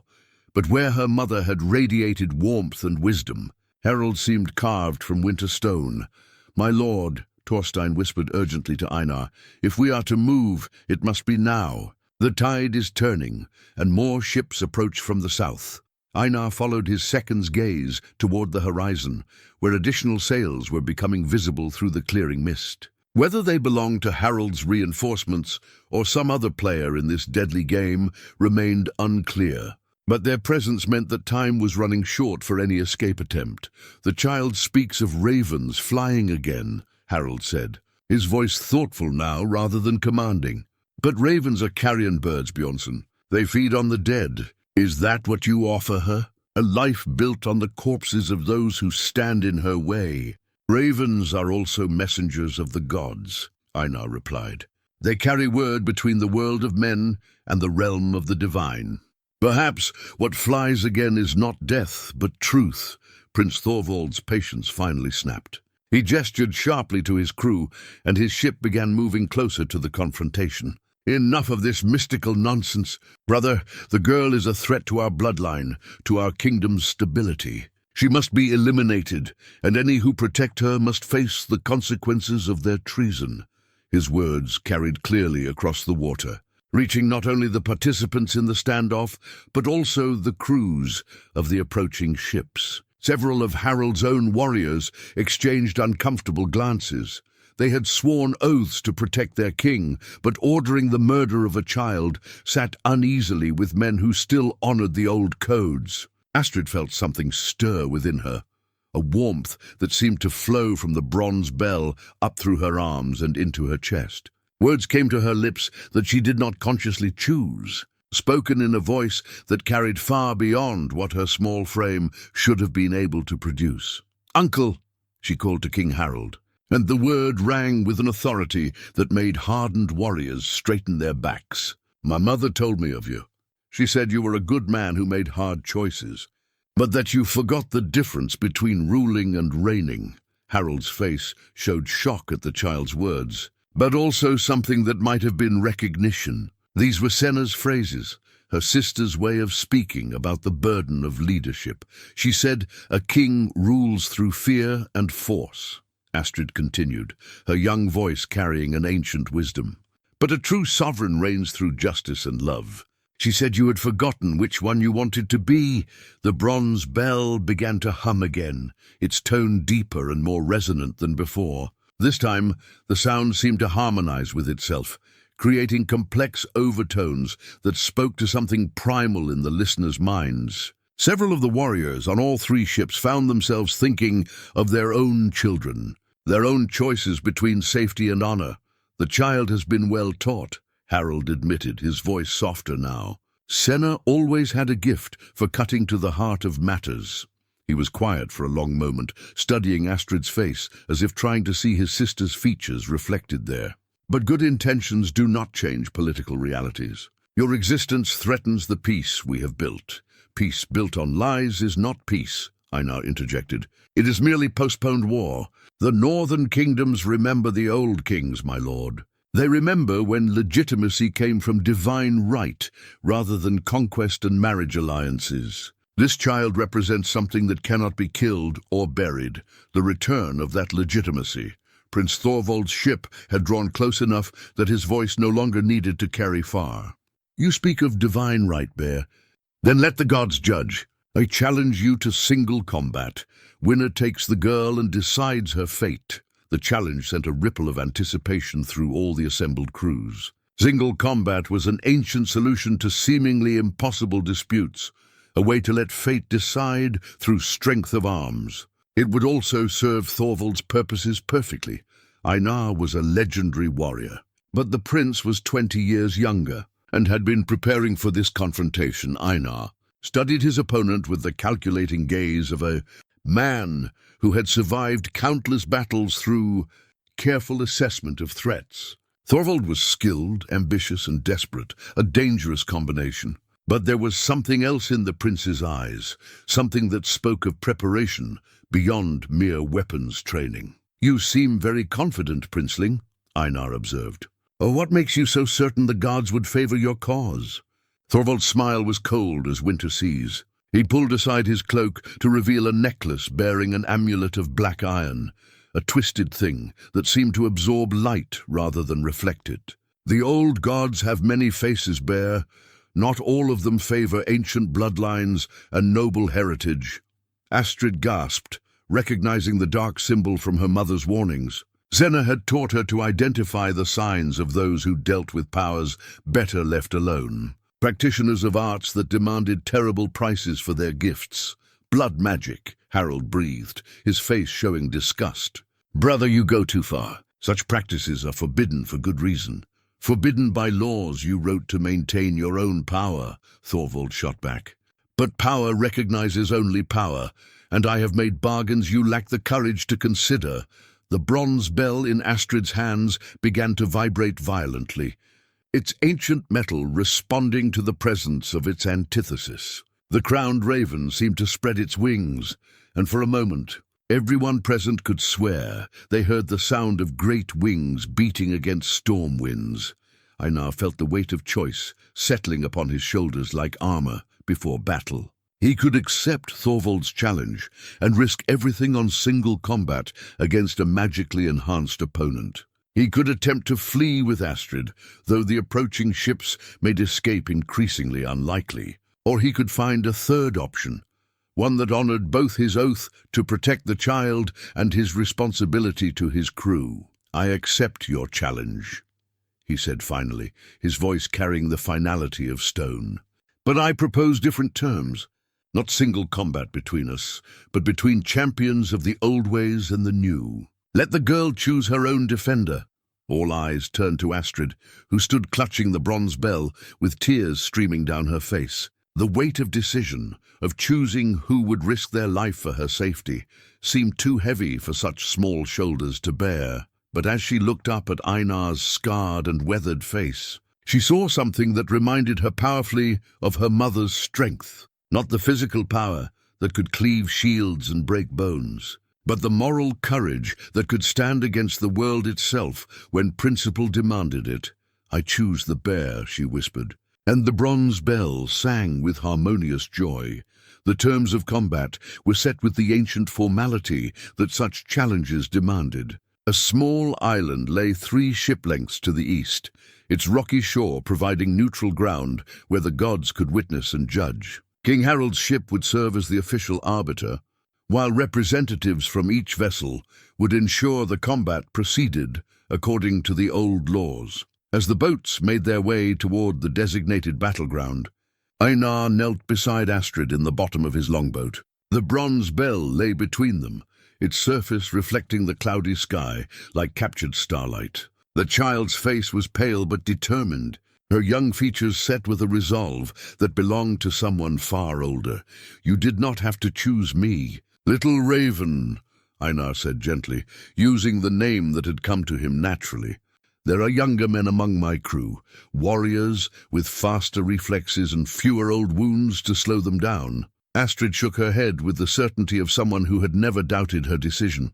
But where her mother had radiated warmth and wisdom, Harald seemed carved from winter stone. "My lord," Thorstein whispered urgently to Einar, "if we are to move, it must be now. The tide is turning, and more ships approach from the south." Einar followed his second's gaze toward the horizon, where additional sails were becoming visible through the clearing mist. Whether they belonged to Harald's reinforcements or some other player in this deadly game remained unclear. But their presence meant that time was running short for any escape attempt. "The child speaks of ravens flying again," Harald said, his voice thoughtful now rather than commanding. "But ravens are carrion birds, Bjornsson. They feed on the dead. Is that what you offer her? A life built on the corpses of those who stand in her way?" "Ravens are also messengers of the gods," Einar replied. "They carry word between the world of men and the realm of the divine. Perhaps what flies again is not death, but truth." Prince Thorvald's patience finally snapped. He gestured sharply to his crew, and his ship began moving closer to the confrontation. "Enough of this mystical nonsense. Brother, the girl is a threat to our bloodline, to our kingdom's stability. She must be eliminated, and any who protect her must face the consequences of their treason." His words carried clearly across the water, reaching not only the participants in the standoff, but also the crews of the approaching ships. Several of Harald's own warriors exchanged uncomfortable glances. They had sworn oaths to protect their king, but ordering the murder of a child sat uneasily with men who still honored the old codes. Astrid felt something stir within her, a warmth that seemed to flow from the bronze bell up through her arms and into her chest. Words came to her lips that she did not consciously choose, spoken in a voice that carried far beyond what her small frame should have been able to produce. "Uncle," she called to King Harald, and the word rang with an authority that made hardened warriors straighten their backs. "My mother told me of you. She said you were a good man who made hard choices, but that you forgot the difference between ruling and reigning." Harald's face showed shock at the child's words, but also something that might have been recognition. These were Senna's phrases, her sister's way of speaking about the burden of leadership. She said, "A king rules through fear and force." Astrid continued, her young voice carrying an ancient wisdom. "But a true sovereign reigns through justice and love." She said you had forgotten which one you wanted to be. The bronze bell began to hum again, its tone deeper and more resonant than before. This time, the sound seemed to harmonize with itself, creating complex overtones that spoke to something primal in the listeners' minds. Several of the warriors on all three ships found themselves thinking of their own children, their own choices between safety and honor. "The child has been well taught," Harald admitted, his voice softer now. "Senna always had a gift for cutting to the heart of matters." He was quiet for a long moment, studying Astrid's face as if trying to see his sister's features reflected there. "But good intentions do not change political realities. Your existence threatens the peace we have built. Peace built on lies is not peace," Einar interjected. "It is merely postponed war. The northern kingdoms remember the old kings, my lord. They remember when legitimacy came from divine right rather than conquest and marriage alliances. This child represents something that cannot be killed or buried, the return of that legitimacy. Prince Thorvald's ship had drawn close enough that his voice no longer needed to carry far. "You speak of divine right, Bear. Then let the gods judge. I challenge you to single combat. Winner takes the girl and decides her fate." The challenge sent a ripple of anticipation through all the assembled crews. Single combat was an ancient solution to seemingly impossible disputes, a way to let fate decide through strength of arms. It would also serve Thorvald's purposes perfectly. Einar was a legendary warrior, but the prince was 20 years younger and had been preparing for this confrontation. Einar studied his opponent with the calculating gaze of a man who had survived countless battles through careful assessment of threats. Thorvald was skilled, ambitious, and desperate, a dangerous combination. But there was something else in the prince's eyes, something that spoke of preparation beyond mere weapons training. "You seem very confident, princeling," Einar observed. "Oh, what makes you so certain the gods would favor your cause?" Thorvald's smile was cold as winter seas. He pulled aside his cloak to reveal a necklace bearing an amulet of black iron, a twisted thing that seemed to absorb light rather than reflect it. "The old gods have many faces, Bear. Not all of them favor ancient bloodlines and noble heritage." Astrid gasped, recognizing the dark symbol from her mother's warnings. Zena had taught her to identify the signs of those who dealt with powers better left alone. Practitioners of arts that demanded terrible prices for their gifts. "Blood magic," Harold breathed, his face showing disgust. "Brother, you go too far. Such practices are forbidden for good reason." "Forbidden by laws you wrote to maintain your own power," Thorvald shot back. "But power recognizes only power, and I have made bargains you lack the courage to consider." The bronze bell in Astrid's hands began to vibrate violently, its ancient metal responding to the presence of its antithesis. The crowned raven seemed to spread its wings, and for a moment, everyone present could swear they heard the sound of great wings beating against storm winds. Einar felt the weight of choice settling upon his shoulders like armor before battle. He could accept Thorvald's challenge and risk everything on single combat against a magically enhanced opponent. He could attempt to flee with Astrid, though the approaching ships made escape increasingly unlikely. Or he could find a third option, one that honored both his oath to protect the child and his responsibility to his crew. "I accept your challenge," he said finally, his voice carrying the finality of stone. "But I propose different terms. Not single combat between us, but between champions of the old ways and the new. Let the girl choose her own defender." All eyes turned to Astrid, who stood clutching the bronze bell with tears streaming down her face. The weight of decision, of choosing who would risk their life for her safety, seemed too heavy for such small shoulders to bear. But as she looked up at Einar's scarred and weathered face, she saw something that reminded her powerfully of her mother's strength. Not the physical power that could cleave shields and break bones, but the moral courage that could stand against the world itself when principle demanded it. "I choose the bear," she whispered. And the bronze bell sang with harmonious joy. The terms of combat were set with the ancient formality that such challenges demanded. A small island lay 3 ship lengths to the east, its rocky shore providing neutral ground where the gods could witness and judge. King Harold's ship would serve as the official arbiter, while representatives from each vessel would ensure the combat proceeded according to the old laws. As the boats made their way toward the designated battleground, Einar knelt beside Astrid in the bottom of his longboat. The bronze bell lay between them, its surface reflecting the cloudy sky like captured starlight. The child's face was pale but determined, her young features set with a resolve that belonged to someone far older. "You did not have to choose me." "Little Raven," Einar said gently, using the name that had come to him naturally. "There are younger men among my crew, warriors with faster reflexes and fewer old wounds to slow them down." Astrid shook her head with the certainty of someone who had never doubted her decision.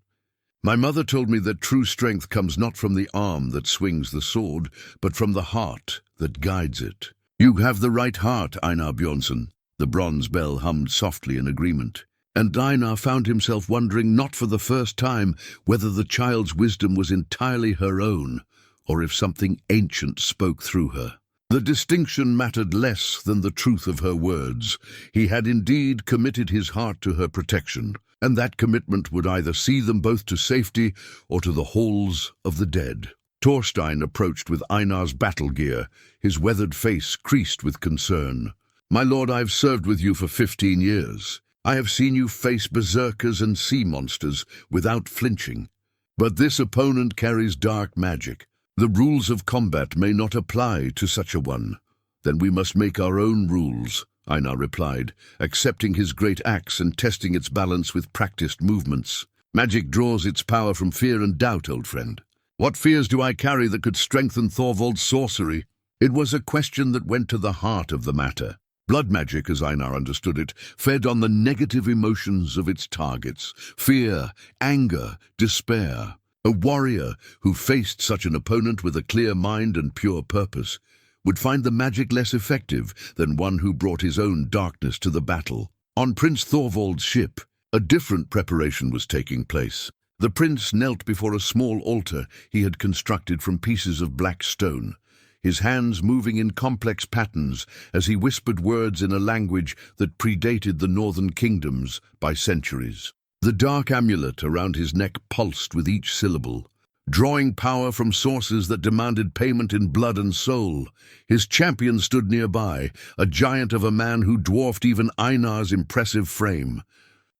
"My mother told me that true strength comes not from the arm that swings the sword, but from the heart that guides it." "You have the right heart, Einar Bjornsson," the bronze bell hummed softly in agreement. And Einar found himself wondering, not for the first time, whether the child's wisdom was entirely her own, or if something ancient spoke through her. The distinction mattered less than the truth of her words. He had indeed committed his heart to her protection, and that commitment would either see them both to safety or to the halls of the dead. Thorstein approached with Einar's battle gear, his weathered face creased with concern. "My lord, I have served with you for 15 years. I have seen you face berserkers and sea monsters without flinching. But this opponent carries dark magic. The rules of combat may not apply to such a one." "Then we must make our own rules," Einar replied, accepting his great axe and testing its balance with practiced movements. "Magic draws its power from fear and doubt, old friend. What fears do I carry that could strengthen Thorvald's sorcery?" It was a question that went to the heart of the matter. Blood magic, as Einar understood it, fed on the negative emotions of its targets: fear, anger, despair. A warrior who faced such an opponent with a clear mind and pure purpose would find the magic less effective than one who brought his own darkness to the battle. On Prince Thorvald's ship, a different preparation was taking place. The prince knelt before a small altar he had constructed from pieces of black stone, his hands moving in complex patterns as he whispered words in a language that predated the northern kingdoms by centuries. The dark amulet around his neck pulsed with each syllable, drawing power from sources that demanded payment in blood and soul. His champion stood nearby, a giant of a man who dwarfed even Einar's impressive frame.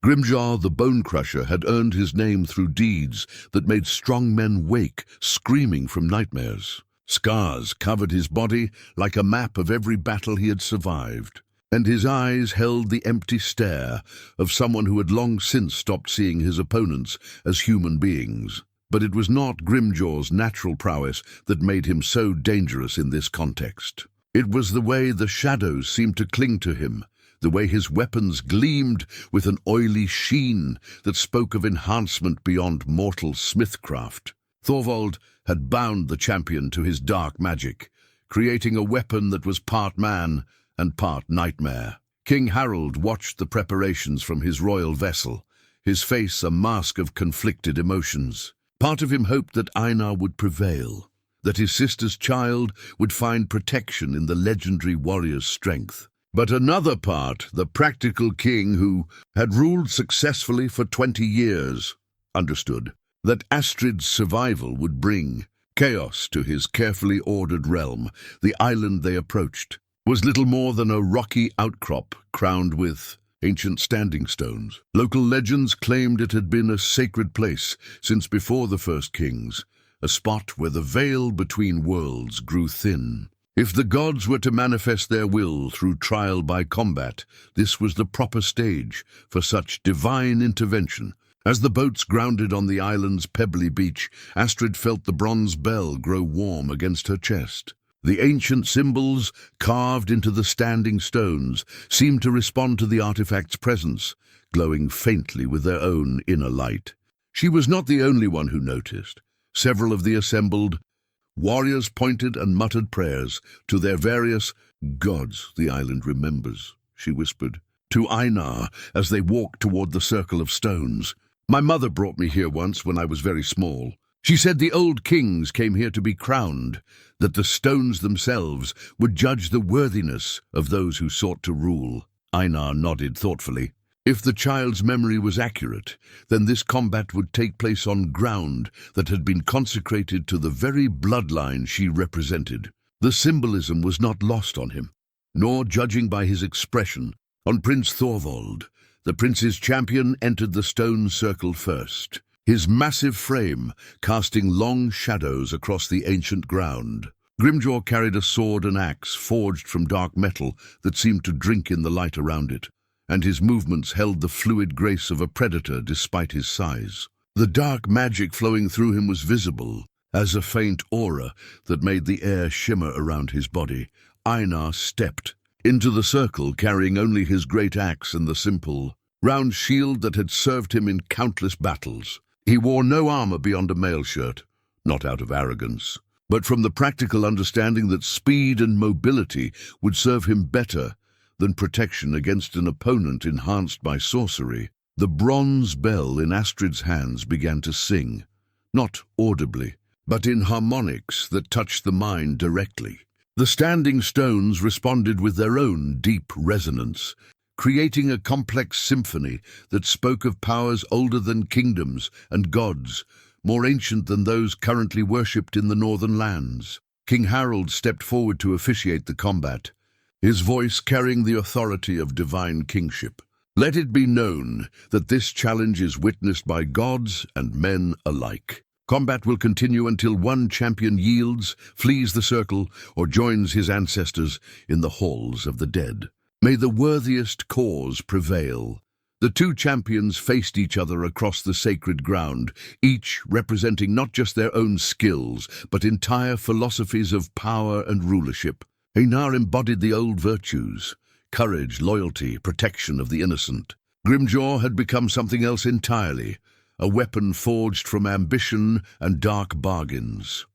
Grimjaw the Bone Crusher had earned his name through deeds that made strong men wake, screaming from nightmares. Scars covered his body like a map of every battle he had survived, and his eyes held the empty stare of someone who had long since stopped seeing his opponents as human beings. But it was not Grimjaw's natural prowess that made him so dangerous in this context. It was the way the shadows seemed to cling to him, the way his weapons gleamed with an oily sheen that spoke of enhancement beyond mortal smithcraft. Thorvald had bound the champion to his dark magic, creating a weapon that was part man and part nightmare. King Harold watched the preparations from his royal vessel, his face a mask of conflicted emotions. Part of him hoped that Einar would prevail, that his sister's child would find protection in the legendary warrior's strength. But another part, the practical king who had ruled successfully for 20 years, understood that Astrid's survival would bring chaos to his carefully ordered realm. The island they approached was little more than a rocky outcrop crowned with ancient standing stones. Local legends claimed it had been a sacred place since before the first kings, a spot where the veil between worlds grew thin. If the gods were to manifest their will through trial by combat, this was the proper stage for such divine intervention. As the boats grounded on the island's pebbly beach, Astrid felt the bronze bell grow warm against her chest. The ancient symbols, carved into the standing stones, seemed to respond to the artifact's presence, glowing faintly with their own inner light. She was not the only one who noticed. Several of the assembled warriors pointed and muttered prayers to their various gods the island remembers, she whispered, to Einar as they walked toward the circle of stones. "My mother brought me here once when I was very small. She said the old kings came here to be crowned, that the stones themselves would judge the worthiness of those who sought to rule." Einar nodded thoughtfully. If the child's memory was accurate, then this combat would take place on ground that had been consecrated to the very bloodline she represented. The symbolism was not lost on him, nor, judging by his expression, on Prince Thorvald. The prince's champion entered the stone circle first, his massive frame casting long shadows across the ancient ground. Grimjaw carried a sword and axe forged from dark metal that seemed to drink in the light around it, and his movements held the fluid grace of a predator despite his size. The dark magic flowing through him was visible as a faint aura that made the air shimmer around his body. Einar stepped into the circle, carrying only his great axe and the simple, round shield that had served him in countless battles. He wore no armor beyond a mail shirt, not out of arrogance, but from the practical understanding that speed and mobility would serve him better than protection against an opponent enhanced by sorcery. The bronze bell in Astrid's hands began to sing, not audibly, but in harmonics that touched the mind directly. The standing stones responded with their own deep resonance, creating a complex symphony that spoke of powers older than kingdoms and gods, more ancient than those currently worshipped in the northern lands. King Harold stepped forward to officiate the combat, his voice carrying the authority of divine kingship. Let it be known that this challenge is witnessed by gods and men alike. Combat will continue until one champion yields, flees the circle, or joins his ancestors in the halls of the dead. May the worthiest cause prevail. The two champions faced each other across the sacred ground, each representing not just their own skills, but entire philosophies of power and rulership. Einar embodied the old virtues: courage, loyalty, protection of the innocent. Grimjaw had become something else entirely, a weapon forged from ambition and dark bargains.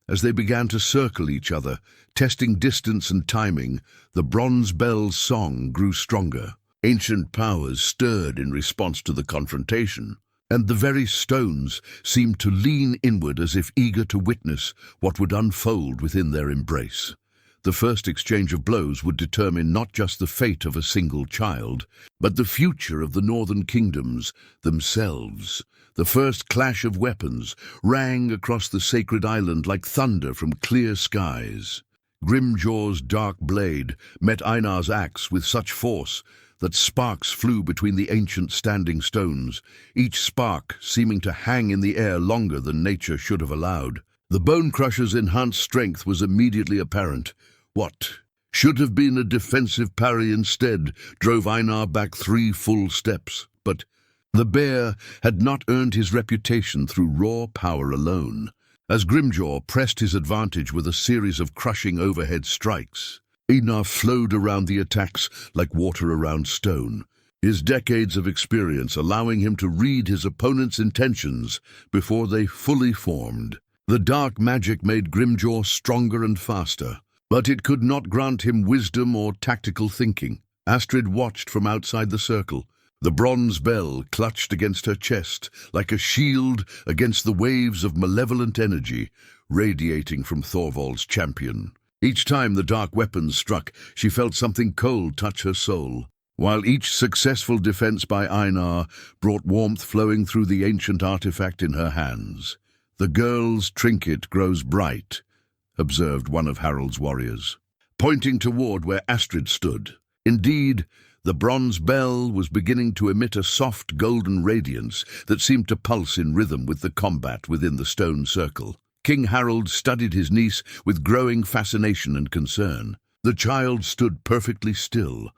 As they began to circle each other, testing distance and timing, the bronze bell's song grew stronger. Ancient powers stirred in response to the confrontation, and the very stones seemed to lean inward as if eager to witness what would unfold within their embrace. The first exchange of blows would determine not just the fate of a single child, but the future of the northern kingdoms themselves. The first clash of weapons rang across the sacred island like thunder from clear skies. Grimjaw's dark blade met Einar's axe with such force that sparks flew between the ancient standing stones, each spark seeming to hang in the air longer than nature should have allowed. The bone crusher's enhanced strength was immediately apparent. What should have been a defensive parry instead drove Einar back 3 full steps. But the bear had not earned his reputation through raw power alone. As Grimjaw pressed his advantage with a series of crushing overhead strikes, Einar flowed around the attacks like water around stone, his decades of experience allowing him to read his opponent's intentions before they fully formed. The dark magic made Grimjaw stronger and faster, but it could not grant him wisdom or tactical thinking. Astrid watched from outside the circle, the bronze bell clutched against her chest like a shield against the waves of malevolent energy radiating from Thorvald's champion. Each time the dark weapons struck, she felt something cold touch her soul, while each successful defense by Einar brought warmth flowing through the ancient artifact in her hands. "The girl's trinket grows bright," observed one of Harold's warriors, pointing toward where Astrid stood. Indeed, the bronze bell was beginning to emit a soft golden radiance that seemed to pulse in rhythm with the combat within the stone circle. King Harold studied his niece with growing fascination and concern. The child stood perfectly still,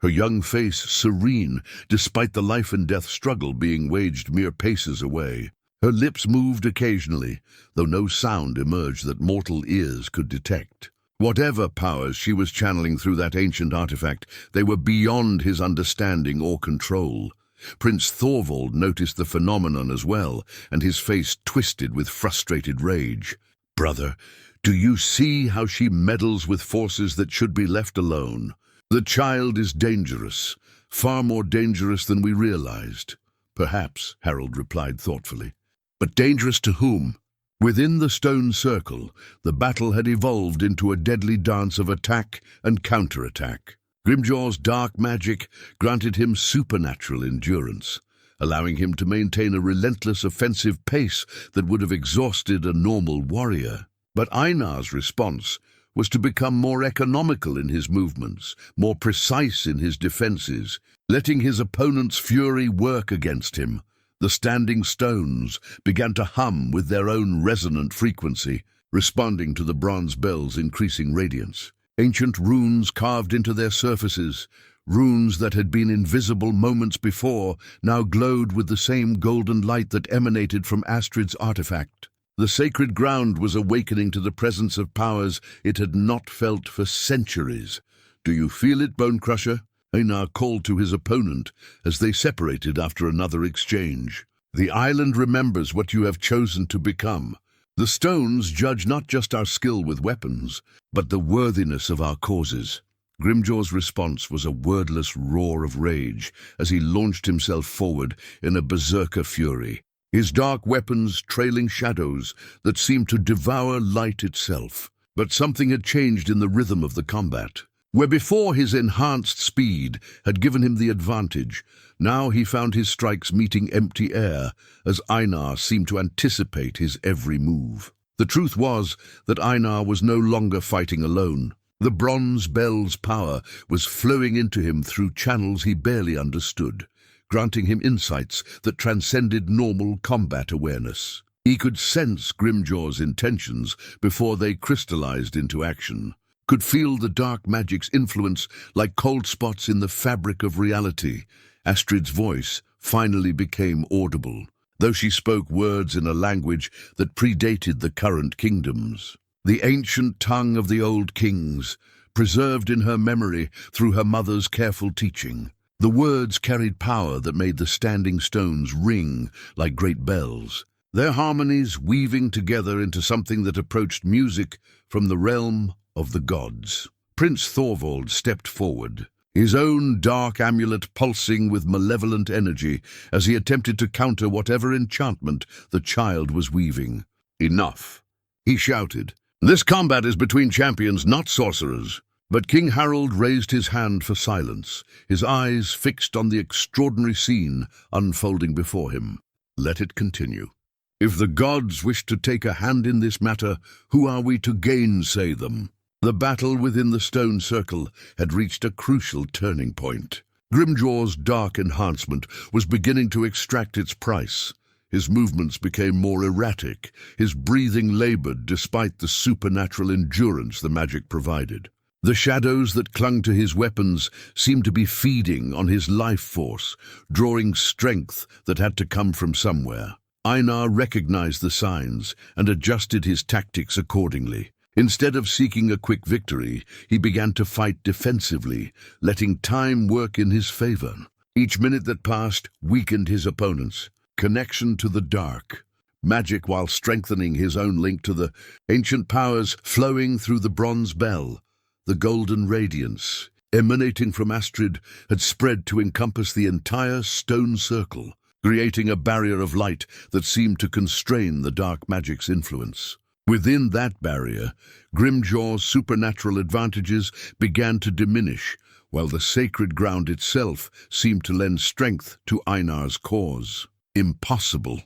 her young face serene despite the life-and-death struggle being waged mere paces away. Her lips moved occasionally, though no sound emerged that mortal ears could detect. Whatever powers she was channeling through that ancient artifact, they were beyond his understanding or control. Prince Thorvald noticed the phenomenon as well, and his face twisted with frustrated rage. "Brother, do you see how she meddles with forces that should be left alone? The child is dangerous, far more dangerous than we realized." "Perhaps," Harold replied thoughtfully. "But dangerous to whom?" Within the stone circle, the battle had evolved into a deadly dance of attack and counterattack. Grimjaw's dark magic granted him supernatural endurance, allowing him to maintain a relentless offensive pace that would have exhausted a normal warrior. But Einar's response was to become more economical in his movements, more precise in his defenses, letting his opponent's fury work against him. The standing stones began to hum with their own resonant frequency, responding to the bronze bell's increasing radiance. Ancient runes carved into their surfaces, runes that had been invisible moments before, now glowed with the same golden light that emanated from Astrid's artifact. The sacred ground was awakening to the presence of powers it had not felt for centuries. "Do you feel it, Bone Crusher?" Einar called to his opponent as they separated after another exchange. "The island remembers what you have chosen to become. The stones judge not just our skill with weapons, but the worthiness of our causes. Grimjaw's response was a wordless roar of rage as he launched himself forward in a berserker fury, his dark weapons trailing shadows that seemed to devour light itself. But something had changed in the rhythm of the combat. Where before his enhanced speed had given him the advantage, now he found his strikes meeting empty air as Einar seemed to anticipate his every move. The truth was that Einar was no longer fighting alone. The bronze bell's power was flowing into him through channels he barely understood, granting him insights that transcended normal combat awareness. He could sense Grimjaw's intentions before they crystallized into action, could feel the dark magic's influence like cold spots in the fabric of reality. Astrid's voice finally became audible, though she spoke words in a language that predated the current kingdoms. The ancient tongue of the old kings, preserved in her memory through her mother's careful teaching. The words carried power that made the standing stones ring like great bells, their harmonies weaving together into something that approached music from the realm of the gods. Prince Thorvald stepped forward, his own dark amulet pulsing with malevolent energy as he attempted to counter whatever enchantment the child was weaving. "Enough," he shouted. "This combat is between champions, not sorcerers." But King Harald raised his hand for silence, his eyes fixed on the extraordinary scene unfolding before him. "Let it continue. If the gods wish to take a hand in this matter, who are we to gainsay them?" The battle within the stone circle had reached a crucial turning point. Grimjaw's dark enhancement was beginning to extract its price. His movements became more erratic, his breathing labored despite the supernatural endurance the magic provided. The shadows that clung to his weapons seemed to be feeding on his life force, drawing strength that had to come from somewhere. Einar recognized the signs and adjusted his tactics accordingly. Instead of seeking a quick victory, he began to fight defensively, letting time work in his favor. Each minute that passed weakened his opponents. Connection to the dark, magic while strengthening his own link to the ancient powers flowing through the bronze bell. The golden radiance, emanating from Astrid, had spread to encompass the entire stone circle, creating a barrier of light that seemed to constrain the dark magic's influence. Within that barrier, Grimjaw's supernatural advantages began to diminish, while the sacred ground itself seemed to lend strength to Einar's cause. "Impossible,"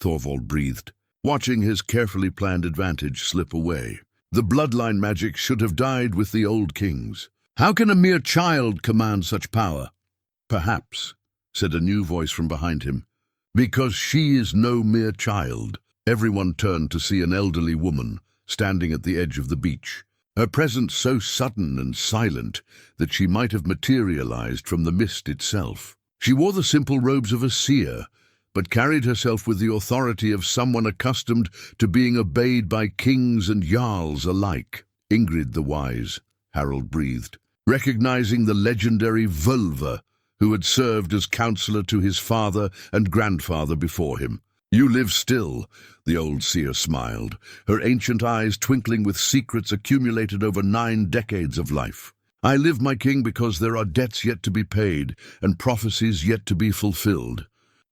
Thorvald breathed, watching his carefully planned advantage slip away. "The bloodline magic should have died with the old kings. How can a mere child command such power?" "Perhaps," said a new voice from behind him, "because she is no mere child." Everyone turned to see an elderly woman standing at the edge of the beach, her presence so sudden and silent that she might have materialized from the mist itself. She wore the simple robes of a seer, but carried herself with the authority of someone accustomed to being obeyed by kings and jarls alike. "Ingrid the Wise," Harald breathed, recognizing the legendary Völva who had served as counselor to his father and grandfather before him. "You live still," the old seer smiled, her ancient eyes twinkling with secrets accumulated over 9 decades of life. "I live, my king, because there are debts yet to be paid and prophecies yet to be fulfilled.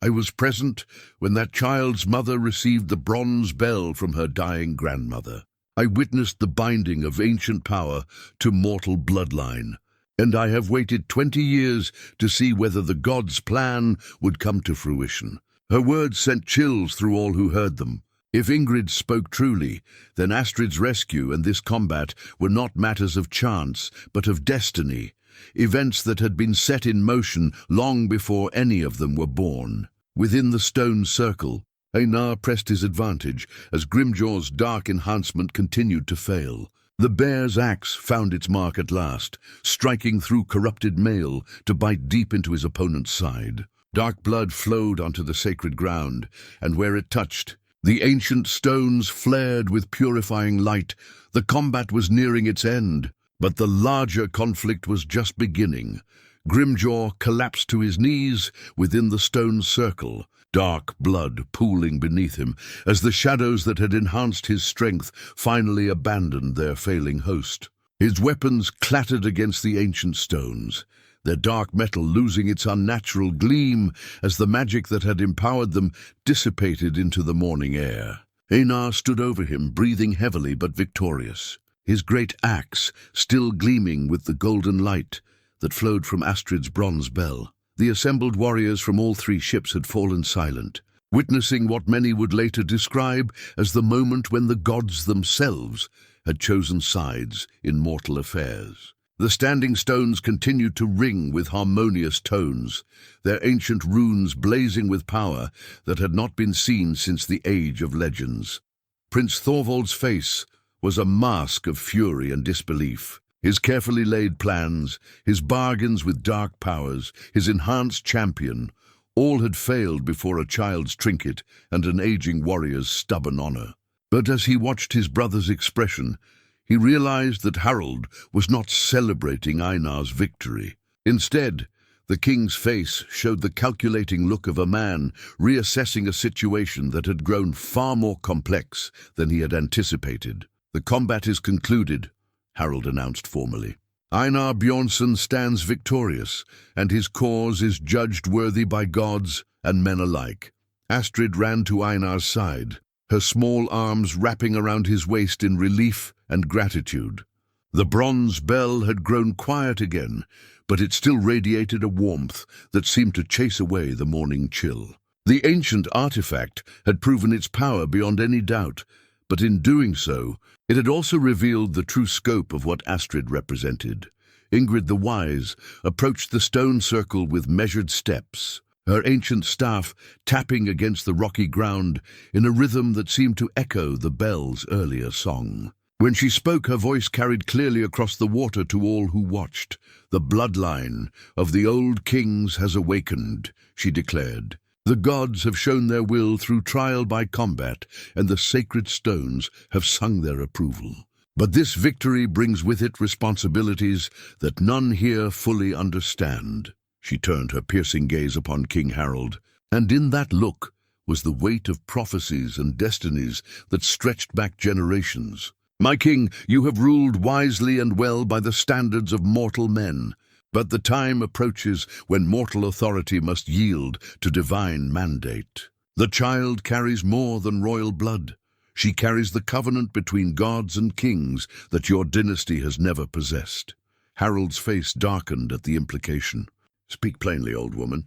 I was present when that child's mother received the bronze bell from her dying grandmother. I witnessed the binding of ancient power to mortal bloodline, and I have waited 20 years to see whether the gods' plan would come to fruition." Her words sent chills through all who heard them. If Ingrid spoke truly, then Astrid's rescue and this combat were not matters of chance, but of destiny, events that had been set in motion long before any of them were born. Within the stone circle, Einar pressed his advantage as Grimjaw's dark enhancement continued to fail. The bear's axe found its mark at last, striking through corrupted mail to bite deep into his opponent's side. Dark blood flowed onto the sacred ground, and where it touched, the ancient stones flared with purifying light. The combat was nearing its end, but the larger conflict was just beginning. Grimjaw collapsed to his knees within the stone circle, dark blood pooling beneath him, as the shadows that had enhanced his strength finally abandoned their failing host. His weapons clattered against the ancient stones, their dark metal losing its unnatural gleam as the magic that had empowered them dissipated into the morning air. Einar stood over him, breathing heavily but victorious, his great axe still gleaming with the golden light that flowed from Astrid's bronze bell. The assembled warriors from all three ships had fallen silent, witnessing what many would later describe as the moment when the gods themselves had chosen sides in mortal affairs. The standing stones continued to ring with harmonious tones, their ancient runes blazing with power that had not been seen since the age of legends. Prince Thorvald's face was a mask of fury and disbelief. His carefully laid plans, his bargains with dark powers, his enhanced champion, all had failed before a child's trinket and an aging warrior's stubborn honor. But as he watched his brother's expression, he realized that Harald was not celebrating Einar's victory. Instead, the king's face showed the calculating look of a man reassessing a situation that had grown far more complex than he had anticipated. "The combat is concluded," Harald announced formally. "Einar Bjornsson stands victorious, and his cause is judged worthy by gods and men alike." Astrid ran to Einar's side, her small arms wrapping around his waist in relief and gratitude. The bronze bell had grown quiet again, but it still radiated a warmth that seemed to chase away the morning chill. The ancient artifact had proven its power beyond any doubt, but in doing so, it had also revealed the true scope of what Astrid represented. Ingrid the Wise approached the stone circle with measured steps, her ancient staff tapping against the rocky ground in a rhythm that seemed to echo the bell's earlier song. When she spoke, her voice carried clearly across the water to all who watched. "The bloodline of the old kings has awakened," she declared. "The gods have shown their will through trial by combat, and the sacred stones have sung their approval. But this victory brings with it responsibilities that none here fully understand." She turned her piercing gaze upon King Harald, and in that look was the weight of prophecies and destinies that stretched back generations. "My king, you have ruled wisely and well by the standards of mortal men, but the time approaches when mortal authority must yield to divine mandate. The child carries more than royal blood. She carries the covenant between gods and kings that your dynasty has never possessed." Harald's face darkened at the implication. "Speak plainly, old woman.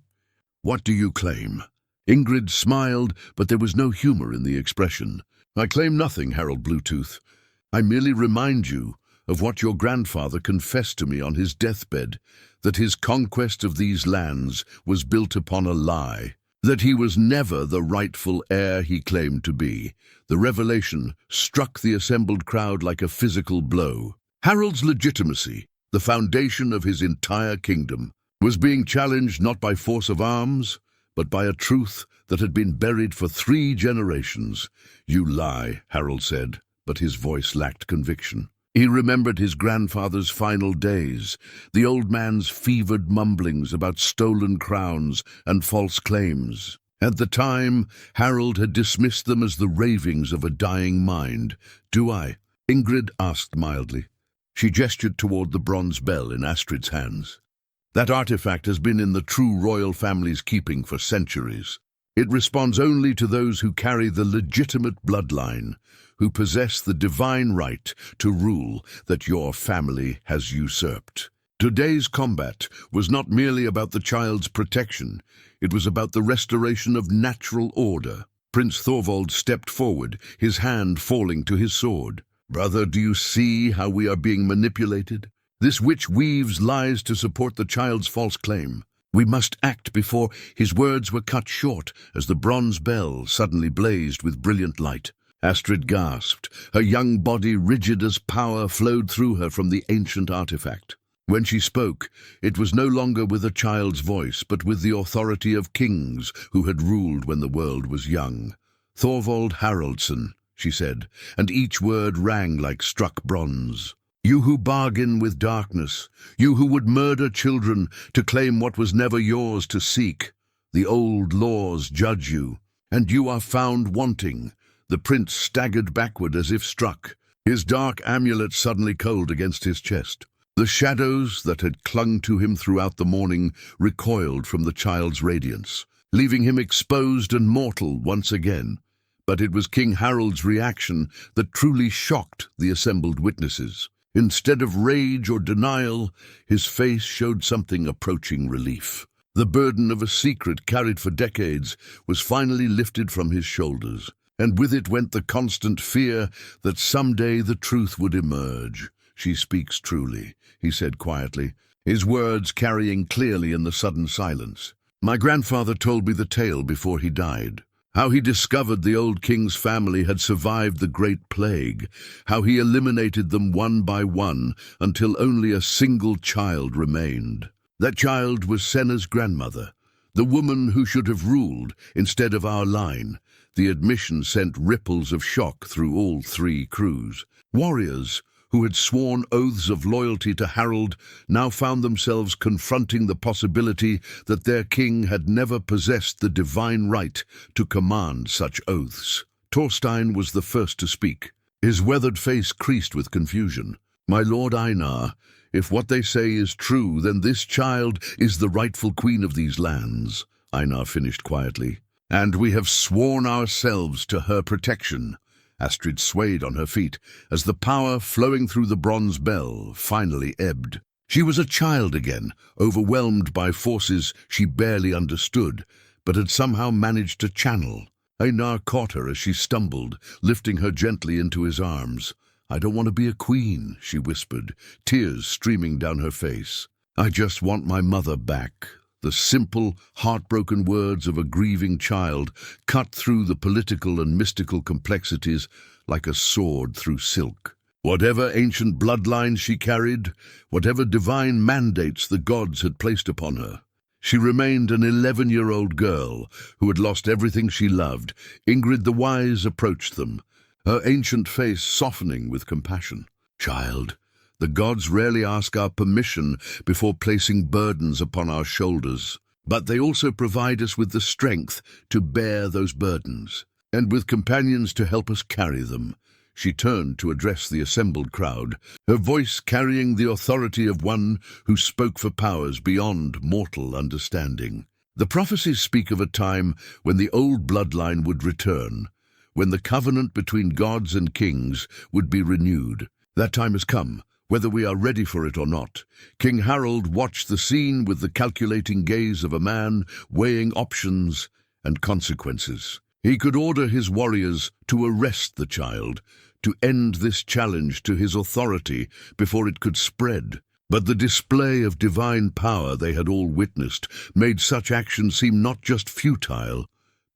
What do you claim?" Ingrid smiled, but there was no humor in the expression. "I claim nothing, Harald Bluetooth. I merely remind you of what your grandfather confessed to me on his deathbed, that his conquest of these lands was built upon a lie, that he was never the rightful heir he claimed to be." The revelation struck the assembled crowd like a physical blow. Harald's legitimacy, the foundation of his entire kingdom, was being challenged not by force of arms, but by a truth that had been buried for 3 generations. "You lie," Harald said, but his voice lacked conviction. He remembered his grandfather's final days, the old man's fevered mumblings about stolen crowns and false claims. At the time, Harald had dismissed them as the ravings of a dying mind. "Do I?" Ingrid asked mildly. She gestured toward the bronze bell in Astrid's hands. "That artifact has been in the true royal family's keeping for centuries. It responds only to those who carry the legitimate bloodline, who possess the divine right to rule that your family has usurped." Today's combat was not merely about the child's protection, it was about the restoration of natural order. Prince Thorvald stepped forward, his hand falling to his sword. "Brother, do you see how we are being manipulated? This witch weaves lies to support the child's false claim. We must act." Before his words were cut short as the bronze bell suddenly blazed with brilliant light. Astrid gasped, her young body rigid as power flowed through her from the ancient artifact. When she spoke, it was no longer with a child's voice, but with the authority of kings who had ruled when the world was young. "Thorvald Haraldsson," she said, and each word rang like struck bronze. "You who bargain with darkness, you who would murder children to claim what was never yours to seek, the old laws judge you, and you are found wanting." The prince staggered backward as if struck, his dark amulet suddenly cold against his chest. The shadows that had clung to him throughout the morning recoiled from the child's radiance, leaving him exposed and mortal once again. But it was King Harold's reaction that truly shocked the assembled witnesses. Instead of rage or denial, his face showed something approaching relief. The burden of a secret carried for decades was finally lifted from his shoulders, and with it went the constant fear that someday the truth would emerge. "She speaks truly," he said quietly, his words carrying clearly in the sudden silence. "My grandfather told me the tale before he died. How he discovered the old king's family had survived the Great Plague, how he eliminated them one by one until only a single child remained. That child was Senna's grandmother, the woman who should have ruled instead of our line." The admission sent ripples of shock through all three crews. Warriors who had sworn oaths of loyalty to Harold now found themselves confronting the possibility that their king had never possessed the divine right to command such oaths. Thorstein was the first to speak, his weathered face creased with confusion. "My lord Einar, if what they say is true, then this child is the rightful queen of these lands," Einar finished quietly. "And we have sworn ourselves to her protection." Astrid swayed on her feet as the power flowing through the bronze bell finally ebbed. She was a child again, overwhelmed by forces she barely understood, but had somehow managed to channel. Einar caught her as she stumbled, lifting her gently into his arms. "I don't want to be a queen," she whispered, tears streaming down her face. "I just want my mother back." The simple, heartbroken words of a grieving child cut through the political and mystical complexities like a sword through silk. Whatever ancient bloodlines she carried, whatever divine mandates the gods had placed upon her, she remained an 11-year-old girl who had lost everything she loved. Ingrid the Wise approached them, her ancient face softening with compassion. "Child, the gods rarely ask our permission before placing burdens upon our shoulders, but they also provide us with the strength to bear those burdens, and with companions to help us carry them." She turned to address the assembled crowd, her voice carrying the authority of one who spoke for powers beyond mortal understanding. "The prophecies speak of a time when the old bloodline would return, when the covenant between gods and kings would be renewed. That time has come, whether we are ready for it or not." King Harold watched the scene with the calculating gaze of a man weighing options and consequences. He could order his warriors to arrest the child, to end this challenge to his authority before it could spread. But the display of divine power they had all witnessed made such action seem not just futile,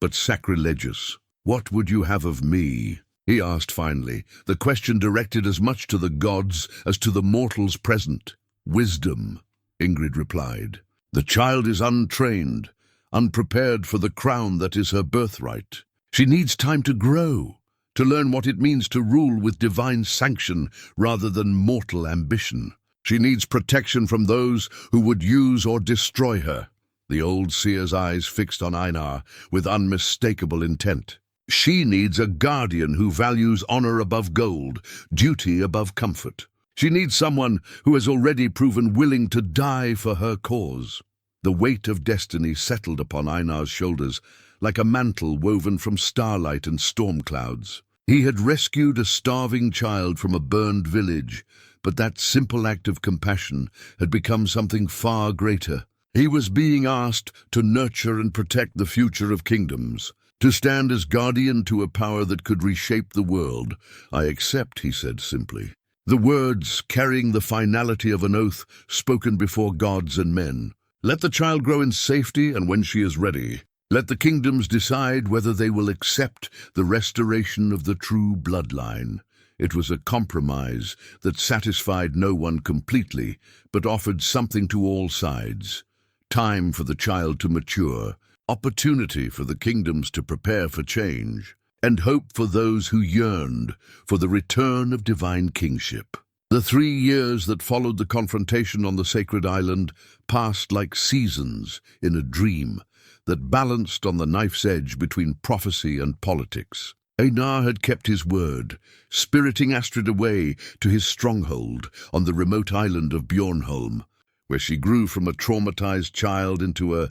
but sacrilegious. "What would you have of me?" he asked finally, the question directed as much to the gods as to the mortals present. "Wisdom," Ingrid replied. "The child is untrained, unprepared for the crown that is her birthright. She needs time to grow, to learn what it means to rule with divine sanction rather than mortal ambition. She needs protection from those who would use or destroy her." The old seer's eyes fixed on Einar with unmistakable intent. "She needs a guardian who values honor above gold, duty above comfort. She needs someone who has already proven willing to die for her cause." The weight of destiny settled upon Einar's shoulders like a mantle woven from starlight and storm clouds. He had rescued a starving child from a burned village, but that simple act of compassion had become something far greater. He was being asked to nurture and protect the future of kingdoms, to stand as guardian to a power that could reshape the world. "I accept," he said simply, the words carrying the finality of an oath spoken before gods and men. "Let the child grow in safety, and when she is ready, let the kingdoms decide whether they will accept the restoration of the true bloodline." It was a compromise that satisfied no one completely, but offered something to all sides. Time for the child to mature, opportunity for the kingdoms to prepare for change, and hope for those who yearned for the return of divine kingship. The 3 years that followed the confrontation on the sacred island passed like seasons in a dream that balanced on the knife's edge between prophecy and politics. Einar had kept his word, spiriting Astrid away to his stronghold on the remote island of Bjornholm, where she grew from a traumatized child into a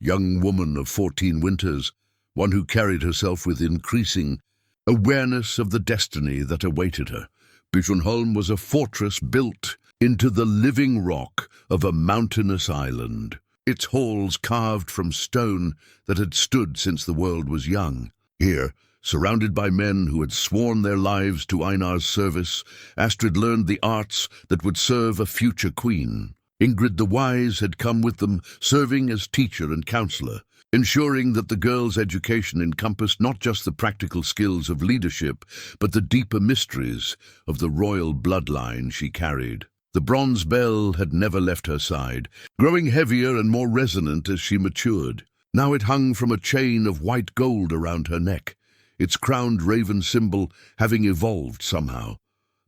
young woman of 14 winters, one who carried herself with increasing awareness of the destiny that awaited her. Bjornholm was a fortress built into the living rock of a mountainous island, its halls carved from stone that had stood since the world was young. Here, surrounded by men who had sworn their lives to Einar's service, Astrid learned the arts that would serve a future queen. Ingrid the Wise had come with them, serving as teacher and counselor, ensuring that the girl's education encompassed not just the practical skills of leadership, but the deeper mysteries of the royal bloodline she carried. The bronze bell had never left her side, growing heavier and more resonant as she matured. Now it hung from a chain of white gold around her neck, its crowned raven symbol having evolved somehow.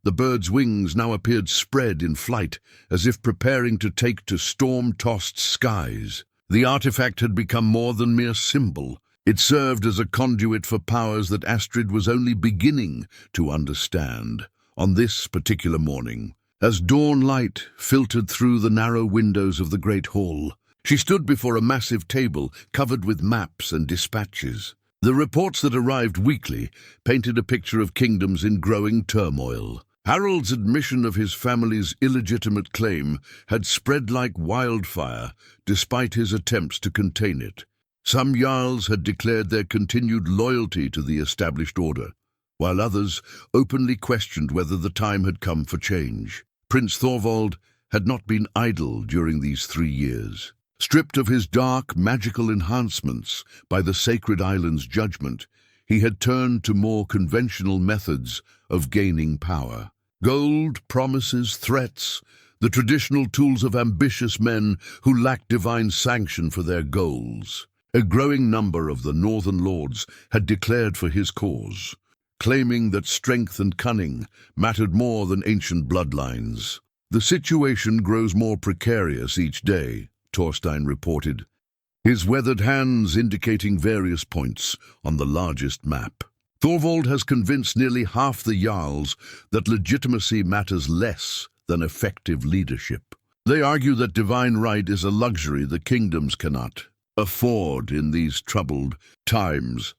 The bird's wings now appeared spread in flight, as if preparing to take to storm-tossed skies. The artifact had become more than mere symbol. It served as a conduit for powers that Astrid was only beginning to understand. On this particular morning, as dawn light filtered through the narrow windows of the great hall, she stood before a massive table covered with maps and dispatches. The reports that arrived weekly painted a picture of kingdoms in growing turmoil. Harold's admission of his family's illegitimate claim had spread like wildfire, despite his attempts to contain it. Some jarls had declared their continued loyalty to the established order, while others openly questioned whether the time had come for change. Prince Thorvald had not been idle during these 3 years. Stripped of his dark, magical enhancements by the Sacred Island's judgment, he had turned to more conventional methods of gaining power. Gold, promises, threats, the traditional tools of ambitious men who lacked divine sanction for their goals. A growing number of the northern lords had declared for his cause, claiming that strength and cunning mattered more than ancient bloodlines. The situation grows more precarious each day, Thorstein reported, his weathered hands indicating various points on the largest map. Thorvald has convinced nearly half the jarls that legitimacy matters less than effective leadership. They argue that divine right is a luxury the kingdoms cannot afford in these troubled times.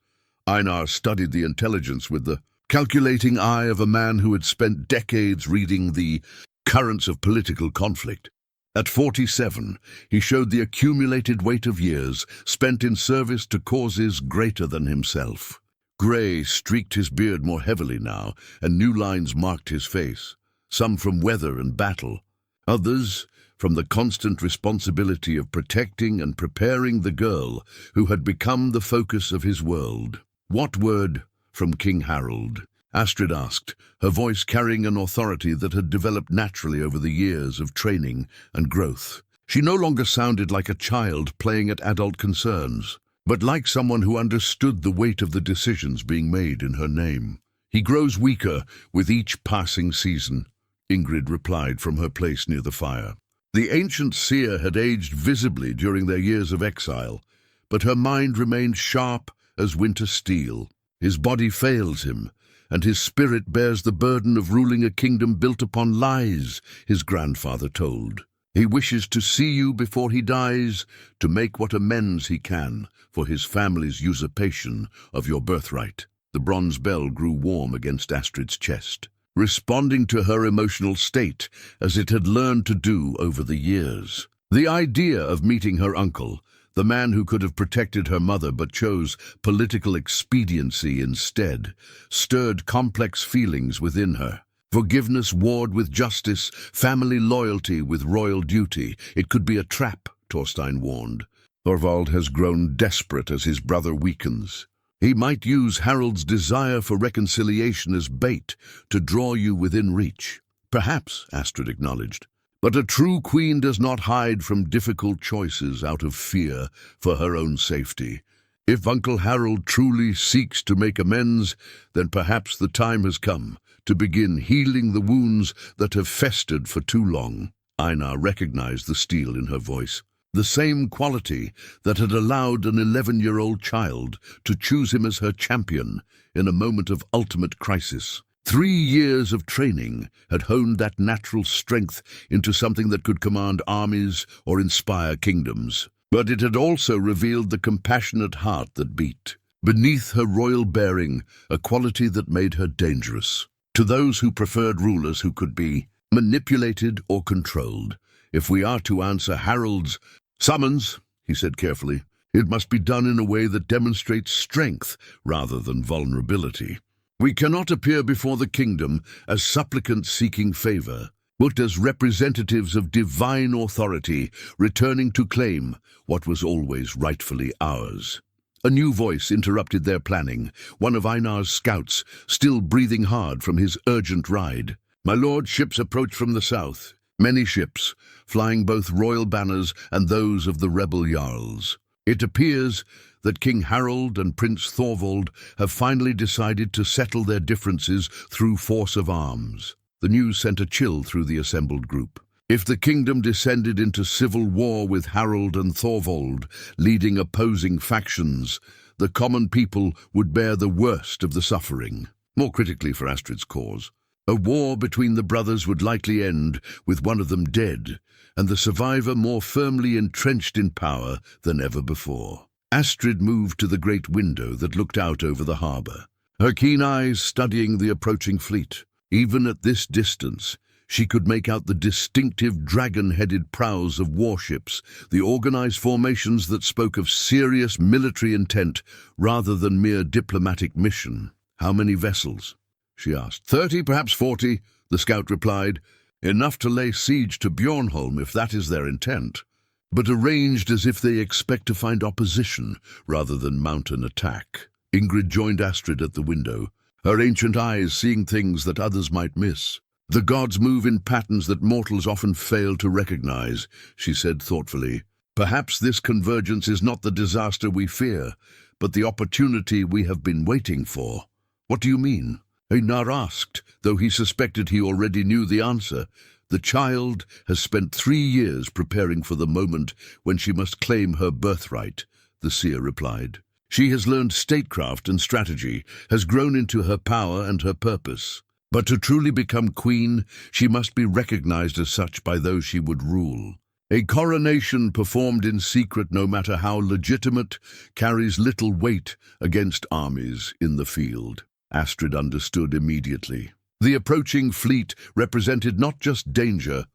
Einar studied the intelligence with the calculating eye of a man who had spent decades reading the currents of political conflict. At 47, he showed the accumulated weight of years spent in service to causes greater than himself. Grey streaked his beard more heavily now, and new lines marked his face, some from weather and battle, others from the constant responsibility of protecting and preparing the girl who had become the focus of his world. "What word from King Harold?" Astrid asked, her voice carrying an authority that had developed naturally over the years of training and growth. She no longer sounded like a child playing at adult concerns, but like someone who understood the weight of the decisions being made in her name. "He grows weaker with each passing season," Ingrid replied from her place near the fire. The ancient seer had aged visibly during their years of exile, but her mind remained sharp as winter steel. His body fails him, and his spirit bears the burden of ruling a kingdom built upon lies, his grandfather told. "He wishes to see you before he dies, to make what amends he can for his family's usurpation of your birthright." The bronze bell grew warm against Astrid's chest, responding to her emotional state as it had learned to do over the years. The idea of meeting her uncle, the man who could have protected her mother but chose political expediency instead, stirred complex feelings within her. Forgiveness warred with justice, family loyalty with royal duty. It could be a trap, Thorstein warned. Thorvald has grown desperate as his brother weakens. He might use Harold's desire for reconciliation as bait to draw you within reach. Perhaps, Astrid acknowledged. But a true queen does not hide from difficult choices out of fear for her own safety. If Uncle Harold truly seeks to make amends, then perhaps the time has come to begin healing the wounds that have festered for too long. Einar recognized the steel in her voice. the same quality that had allowed an 11-year-old child to choose him as her champion in a moment of ultimate crisis. 3 years of training had honed that natural strength into something that could command armies or inspire kingdoms. But it had also revealed the compassionate heart that beat beneath her royal bearing, a quality that made her dangerous to those who preferred rulers who could be manipulated or controlled. If we are to answer Harold's summons, he said carefully, it must be done in a way that demonstrates strength rather than vulnerability. We cannot appear before the kingdom as supplicants seeking favor, but as representatives of divine authority, returning to claim what was always rightfully ours. A new voice interrupted their planning, one of Einar's scouts, still breathing hard from his urgent ride. My lord, ships approach from the south. Many ships, flying both royal banners and those of the rebel jarls. It appears that King Harold and Prince Thorvald have finally decided to settle their differences through force of arms. The news sent a chill through the assembled group. If the kingdom descended into civil war with Harold and Thorvald, leading opposing factions, the common people would bear the worst of the suffering. More critically for Astrid's cause, a war between the brothers would likely end with one of them dead, and the survivor more firmly entrenched in power than ever before. Astrid moved to the great window that looked out over the harbour, her keen eyes studying the approaching fleet. Even at this distance, she could make out the distinctive dragon-headed prows of warships, the organized formations that spoke of serious military intent rather than mere diplomatic mission. How many vessels? She asked. 30, perhaps 40, the scout replied. Enough to lay siege to Bjornholm if that is their intent, but arranged as if they expect to find opposition rather than mount an attack. Ingrid joined Astrid at the window, her ancient eyes seeing things that others might miss. The gods move in patterns that mortals often fail to recognize, she said thoughtfully. Perhaps this convergence is not the disaster we fear, but the opportunity we have been waiting for. What do you mean? Einar asked, though he suspected he already knew the answer. The child has spent 3 years preparing for the moment when she must claim her birthright, the seer replied. She has learned statecraft and strategy, has grown into her power and her purpose. But to truly become queen, she must be recognized as such by those she would rule. A coronation performed in secret, no matter how legitimate, carries little weight against armies in the field. Astrid understood immediately. The approaching fleet represented not just danger,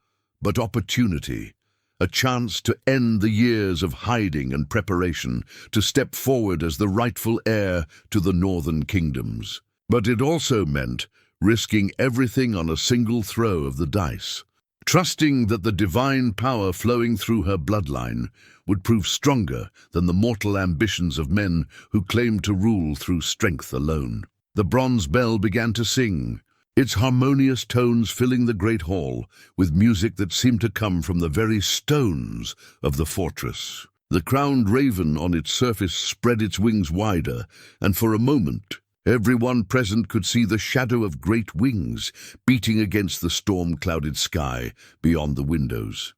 but opportunity. A chance to end the years of hiding and preparation, to step forward as the rightful heir to the northern kingdoms. But it also meant risking everything on a single throw of the dice, trusting that the divine power flowing through her bloodline would prove stronger than the mortal ambitions of men who claimed to rule through strength alone. The bronze bell began to sing, its harmonious tones filling the great hall with music that seemed to come from the very stones of the fortress. The crowned raven on its surface spread its wings wider, and for a moment everyone present could see the shadow of great wings beating against the storm-clouded sky beyond the windows.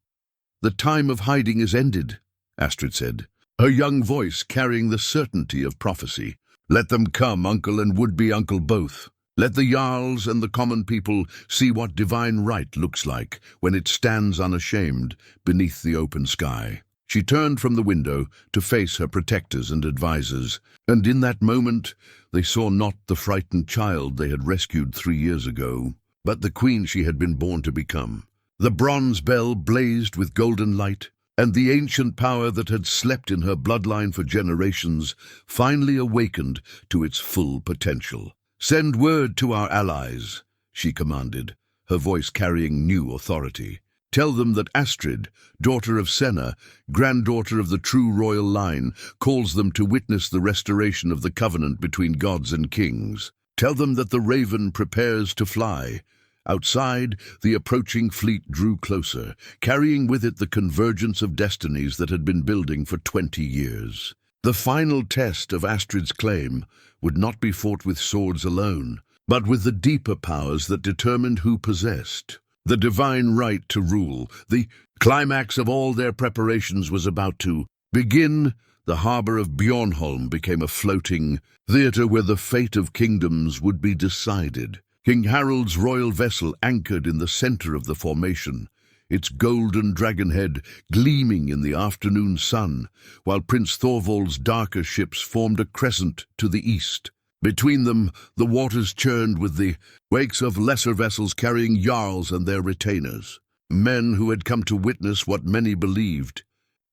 The time of hiding is ended, Astrid said, her young voice carrying the certainty of prophecy. Let them come, uncle and would-be uncle both. Let the jarls and the common people see what divine right looks like when it stands unashamed beneath the open sky. She turned from the window to face her protectors and advisors, and in that moment they saw not the frightened child they had rescued 3 years ago, but the queen she had been born to become. The bronze bell blazed with golden light, and the ancient power that had slept in her bloodline for generations finally awakened to its full potential. "Send word to our allies," she commanded, her voice carrying new authority. "Tell them that Astrid, daughter of Senna, granddaughter of the true royal line, calls them to witness the restoration of the covenant between gods and kings. Tell them that the raven prepares to fly." Outside, the approaching fleet drew closer, carrying with it the convergence of destinies that had been building for 20 years. The final test of Astrid's claim would not be fought with swords alone, but with the deeper powers that determined who possessed the divine right to rule, the climax of all their preparations was about to begin. The harbour of Bjornholm became a floating theatre where the fate of kingdoms would be decided. King Harald's royal vessel anchored in the centre of the formation, its golden dragonhead gleaming in the afternoon sun, while Prince Thorvald's darker ships formed a crescent to the east. Between them, the waters churned with the wakes of lesser vessels carrying jarls and their retainers, men who had come to witness what many believed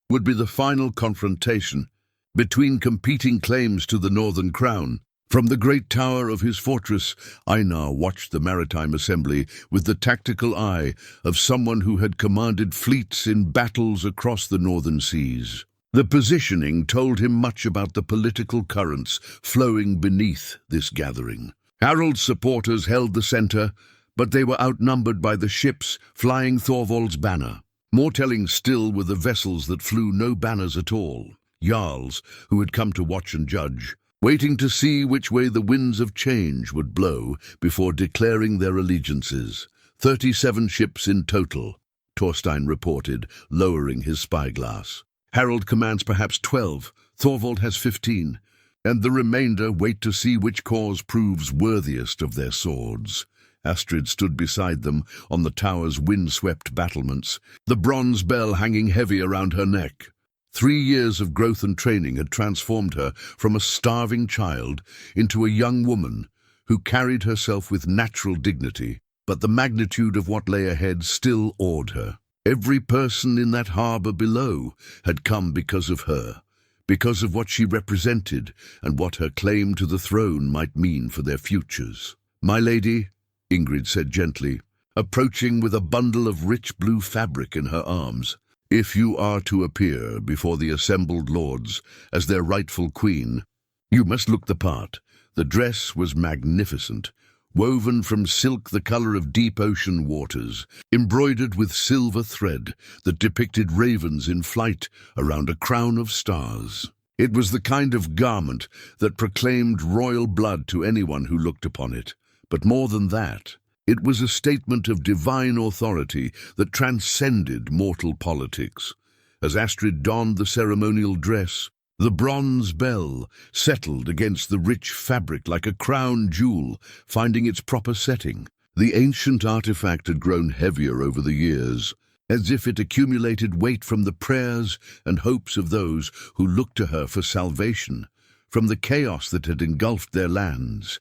would be the final confrontation between competing claims to the northern crown. From the great tower of his fortress, Einar watched the maritime assembly with the tactical eye of someone who had commanded fleets in battles across the northern seas. The positioning told him much about the political currents flowing beneath this gathering. Harald's supporters held the centre, but they were outnumbered by the ships flying Thorvald's banner. More telling still were the vessels that flew no banners at all, jarls who had come to watch and judge, waiting to see which way the winds of change would blow before declaring their allegiances. 37 ships in total, Thorstein reported, lowering his spyglass. Harald commands perhaps 12, Thorvald has 15, and the remainder wait to see which cause proves worthiest of their swords. Astrid stood beside them on the tower's wind-swept battlements, the bronze bell hanging heavy around her neck. 3 years of growth and training had transformed her from a starving child into a young woman who carried herself with natural dignity, but the magnitude of what lay ahead still awed her. Every person in that harbour below had come because of her, because of what she represented and what her claim to the throne might mean for their futures. "My lady," Ingrid said gently, approaching with a bundle of rich blue fabric in her arms, "if you are to appear before the assembled lords as their rightful queen, you must look the part." The dress was magnificent, woven from silk the colour of deep ocean waters, embroidered with silver thread that depicted ravens in flight around a crown of stars. It was the kind of garment that proclaimed royal blood to anyone who looked upon it. But more than that, it was a statement of divine authority that transcended mortal politics. As Astrid donned the ceremonial dress, the bronze bell settled against the rich fabric like a crown jewel, finding its proper setting. The ancient artifact had grown heavier over the years, as if it accumulated weight from the prayers and hopes of those who looked to her for salvation from the chaos that had engulfed their lands.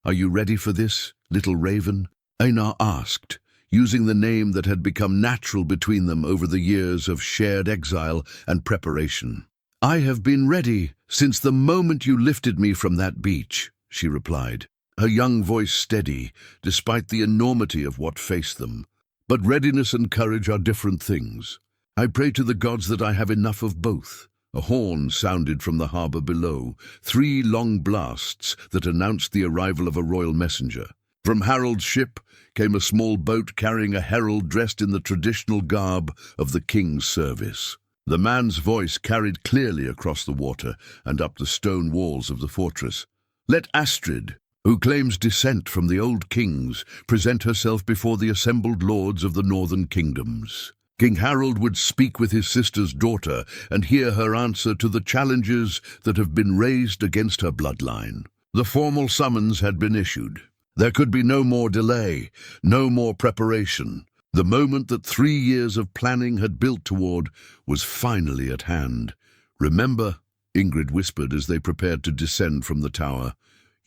"Are you ready for this, little raven?" Einar asked, using the name that had become natural between them over the years of shared exile and preparation. "I have been ready since the moment you lifted me from that beach," she replied, her young voice steady, despite the enormity of what faced them. "But readiness and courage are different things. I pray to the gods that I have enough of both." A horn sounded from the harbour below, 3 long blasts that announced the arrival of a royal messenger. From Harald's ship came a small boat carrying a herald dressed in the traditional garb of the king's service. The man's voice carried clearly across the water and up the stone walls of the fortress. "Let Astrid, who claims descent from the old kings, present herself before the assembled lords of the northern kingdoms." King Harald would speak with his sister's daughter and hear her answer to the challenges that have been raised against her bloodline. The formal summons had been issued. There could be no more delay, no more preparation. The moment that 3 years of planning had built toward was finally at hand. "Remember," Ingrid whispered as they prepared to descend from the tower,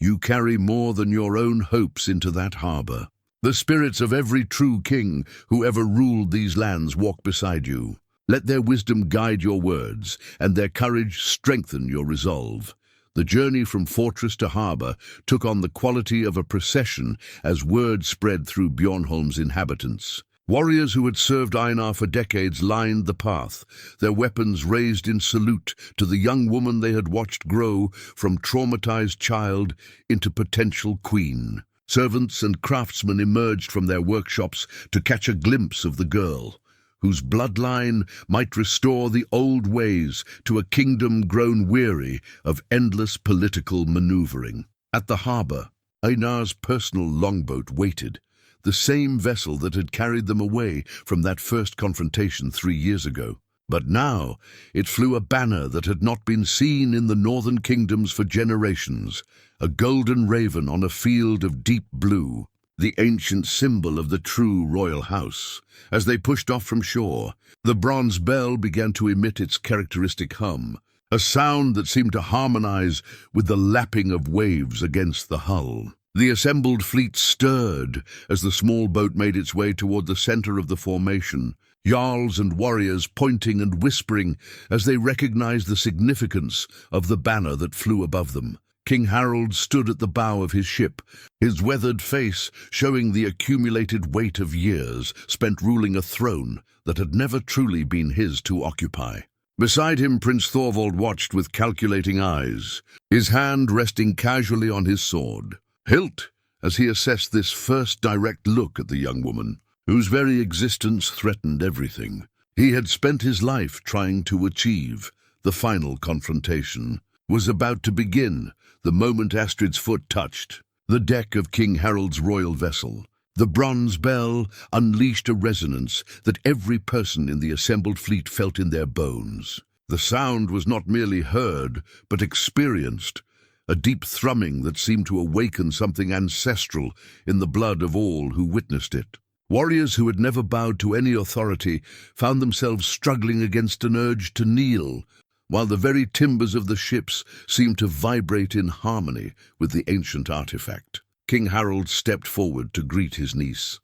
"you carry more than your own hopes into that harbour. The spirits of every true king who ever ruled these lands walk beside you. Let their wisdom guide your words, and their courage strengthen your resolve." The journey from fortress to harbour took on the quality of a procession as word spread through Bjornholm's inhabitants. Warriors who had served Einar for decades lined the path, their weapons raised in salute to the young woman they had watched grow from traumatized child into potential queen. Servants and craftsmen emerged from their workshops to catch a glimpse of the girl, whose bloodline might restore the old ways to a kingdom grown weary of endless political maneuvering. At the harbour, Einar's personal longboat waited, the same vessel that had carried them away from that first confrontation 3 years ago. But now it flew a banner that had not been seen in the northern kingdoms for generations, a golden raven on a field of deep blue, the ancient symbol of the true royal house. As they pushed off from shore, the bronze bell began to emit its characteristic hum, a sound that seemed to harmonize with the lapping of waves against the hull. The assembled fleet stirred as the small boat made its way toward the center of the formation, jarls and warriors pointing and whispering as they recognized the significance of the banner that flew above them. King Harold stood at the bow of his ship, his weathered face showing the accumulated weight of years spent ruling a throne that had never truly been his to occupy. Beside him, Prince Thorvald watched with calculating eyes, his hand resting casually on his sword, hilt as he assessed this first direct look at the young woman, whose very existence threatened everything he had spent his life trying to achieve. The final confrontation was about to begin the moment Astrid's foot touched the deck of King Harold's royal vessel. The bronze bell unleashed a resonance that every person in the assembled fleet felt in their bones. The sound was not merely heard, but experienced, a deep thrumming that seemed to awaken something ancestral in the blood of all who witnessed it. Warriors who had never bowed to any authority found themselves struggling against an urge to kneel, while the very timbers of the ships seemed to vibrate in harmony with the ancient artifact. King Harold stepped forward to greet his niece,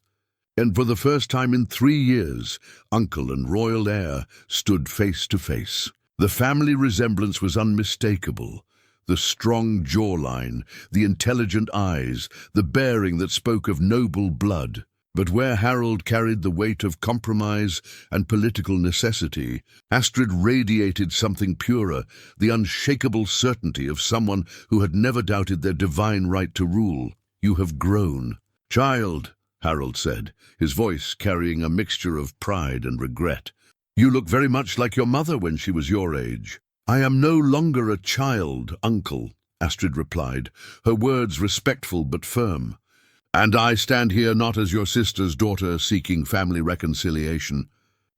and for the first time in 3 years, uncle and royal heir stood face to face. The family resemblance was unmistakable. The strong jawline, the intelligent eyes, the bearing that spoke of noble blood. But where Harold carried the weight of compromise and political necessity, Astrid radiated something purer, the unshakable certainty of someone who had never doubted their divine right to rule. "You have grown." "Child," Harold said, his voice carrying a mixture of pride and regret. "You look very much like your mother when she was your age." "I am no longer a child, uncle," Astrid replied, her words respectful but firm. "And I stand here not as your sister's daughter seeking family reconciliation,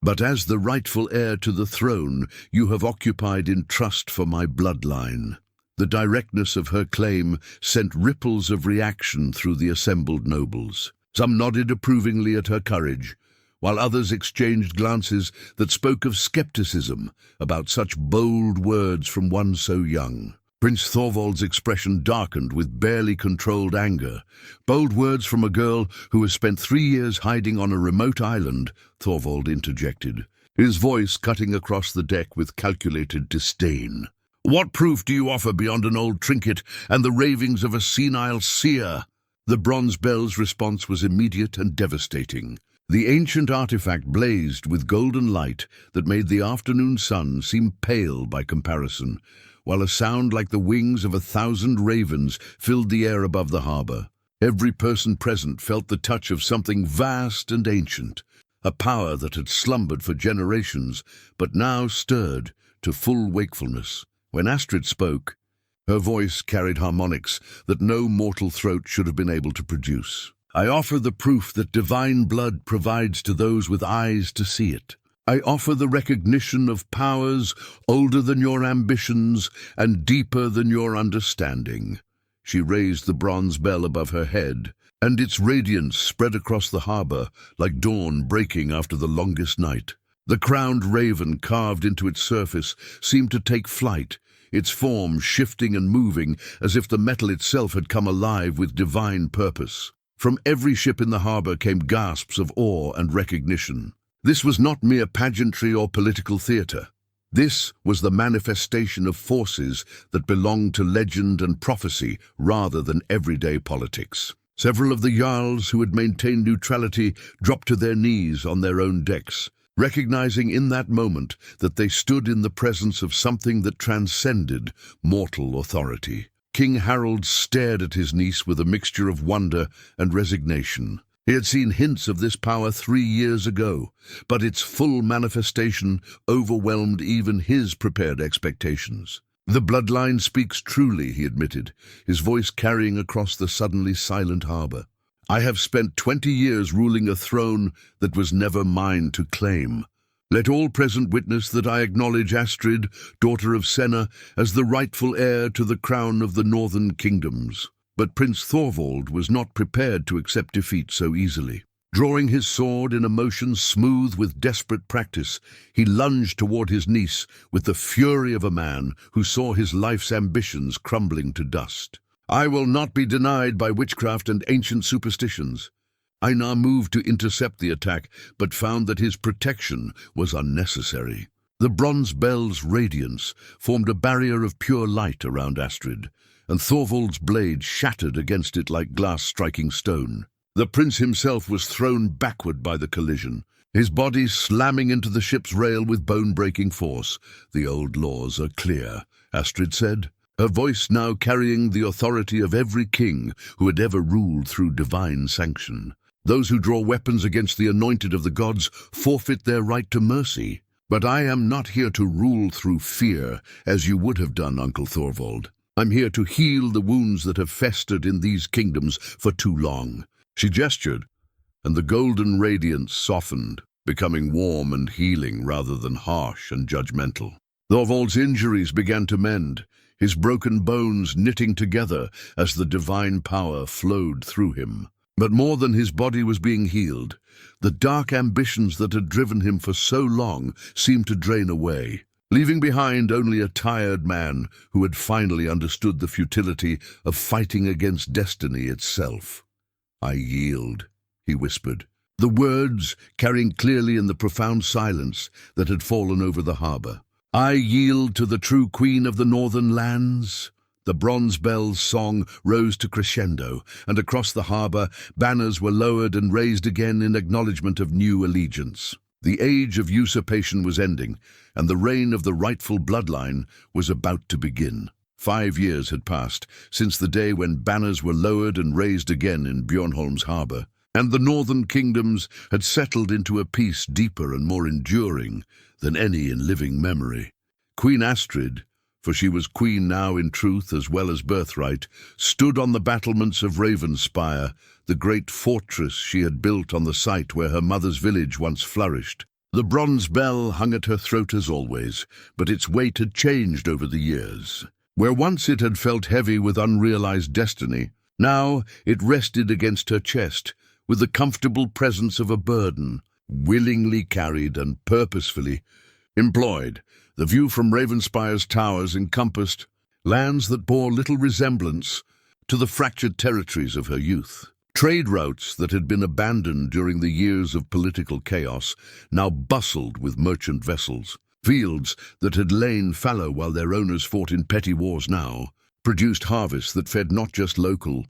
but as the rightful heir to the throne you have occupied in trust for my bloodline." The directness of her claim sent ripples of reaction through the assembled nobles. Some nodded approvingly at her courage, while others exchanged glances that spoke of skepticism about such bold words from one so young. Prince Thorvald's expression darkened with barely controlled anger. "Bold words from a girl who has spent 3 years hiding on a remote island," Thorvald interjected, his voice cutting across the deck with calculated disdain. "What proof do you offer beyond an old trinket and the ravings of a senile seer?" The bronze bell's response was immediate and devastating. The ancient artifact blazed with golden light that made the afternoon sun seem pale by comparison, while a sound like the wings of 1,000 ravens filled the air above the harbor. Every person present felt the touch of something vast and ancient, a power that had slumbered for generations, but now stirred to full wakefulness. When Astrid spoke, her voice carried harmonics that no mortal throat should have been able to produce. "I offer the proof that divine blood provides to those with eyes to see it. I offer the recognition of powers older than your ambitions and deeper than your understanding." She raised the bronze bell above her head, and its radiance spread across the harbor like dawn breaking after the longest night. The crowned raven carved into its surface seemed to take flight, its form shifting and moving as if the metal itself had come alive with divine purpose. From every ship in the harbor came gasps of awe and recognition. This was not mere pageantry or political theater. This was the manifestation of forces that belonged to legend and prophecy rather than everyday politics. Several of the jarls who had maintained neutrality dropped to their knees on their own decks, recognizing in that moment that they stood in the presence of something that transcended mortal authority. King Harold stared at his niece with a mixture of wonder and resignation. He had seen hints of this power 3 years ago, but its full manifestation overwhelmed even his prepared expectations. "The bloodline speaks truly," he admitted, his voice carrying across the suddenly silent harbor. I have spent 20 years ruling a throne that was never mine to claim. Let all present witness that I acknowledge Astrid, daughter of Senna, as the rightful heir to the crown of the northern kingdoms." But Prince Thorvald was not prepared to accept defeat so easily. Drawing his sword in a motion smooth with desperate practice, he lunged toward his niece with the fury of a man who saw his life's ambitions crumbling to dust. "I will not be denied by witchcraft and ancient superstitions." Einar moved to intercept the attack, but found that his protection was unnecessary. The bronze bell's radiance formed a barrier of pure light around Astrid, and Thorvald's blade shattered against it like glass striking stone. The prince himself was thrown backward by the collision, his body slamming into the ship's rail with bone-breaking force. "The old laws are clear," Astrid said, her voice now carrying the authority of every king who had ever ruled through divine sanction. "Those who draw weapons against the anointed of the gods forfeit their right to mercy. But I am not here to rule through fear, as you would have done, Uncle Thorvald. I'm here to heal the wounds that have festered in these kingdoms for too long." She gestured, and the golden radiance softened, becoming warm and healing rather than harsh and judgmental. Thorvald's injuries began to mend, his broken bones knitting together as the divine power flowed through him. But more than his body was being healed, the dark ambitions that had driven him for so long seemed to drain away, leaving behind only a tired man who had finally understood the futility of fighting against destiny itself. "I yield," he whispered, the words carrying clearly in the profound silence that had fallen over the harbour. "I yield to the true queen of the northern lands." The bronze bell's song rose to crescendo, and across the harbour banners were lowered and raised again in acknowledgement of new allegiance. The age of usurpation was ending, and the reign of the rightful bloodline was about to begin. 5 years had passed since the day when banners were lowered and raised again in Björnholm's harbour, and the northern kingdoms had settled into a peace deeper and more enduring than any in living memory. Queen Astrid, for she was queen now in truth as well as birthright, stood on the battlements of Ravenspire, the great fortress she had built on the site where her mother's village once flourished. The bronze bell hung at her throat as always, but its weight had changed over the years. Where once it had felt heavy with unrealized destiny, now it rested against her chest with the comfortable presence of a burden, willingly carried and purposefully employed. The view from Ravenspire's towers encompassed lands that bore little resemblance to the fractured territories of her youth. Trade routes that had been abandoned during the years of political chaos now bustled with merchant vessels. Fields that had lain fallow while their owners fought in petty wars now produced harvests that fed not just local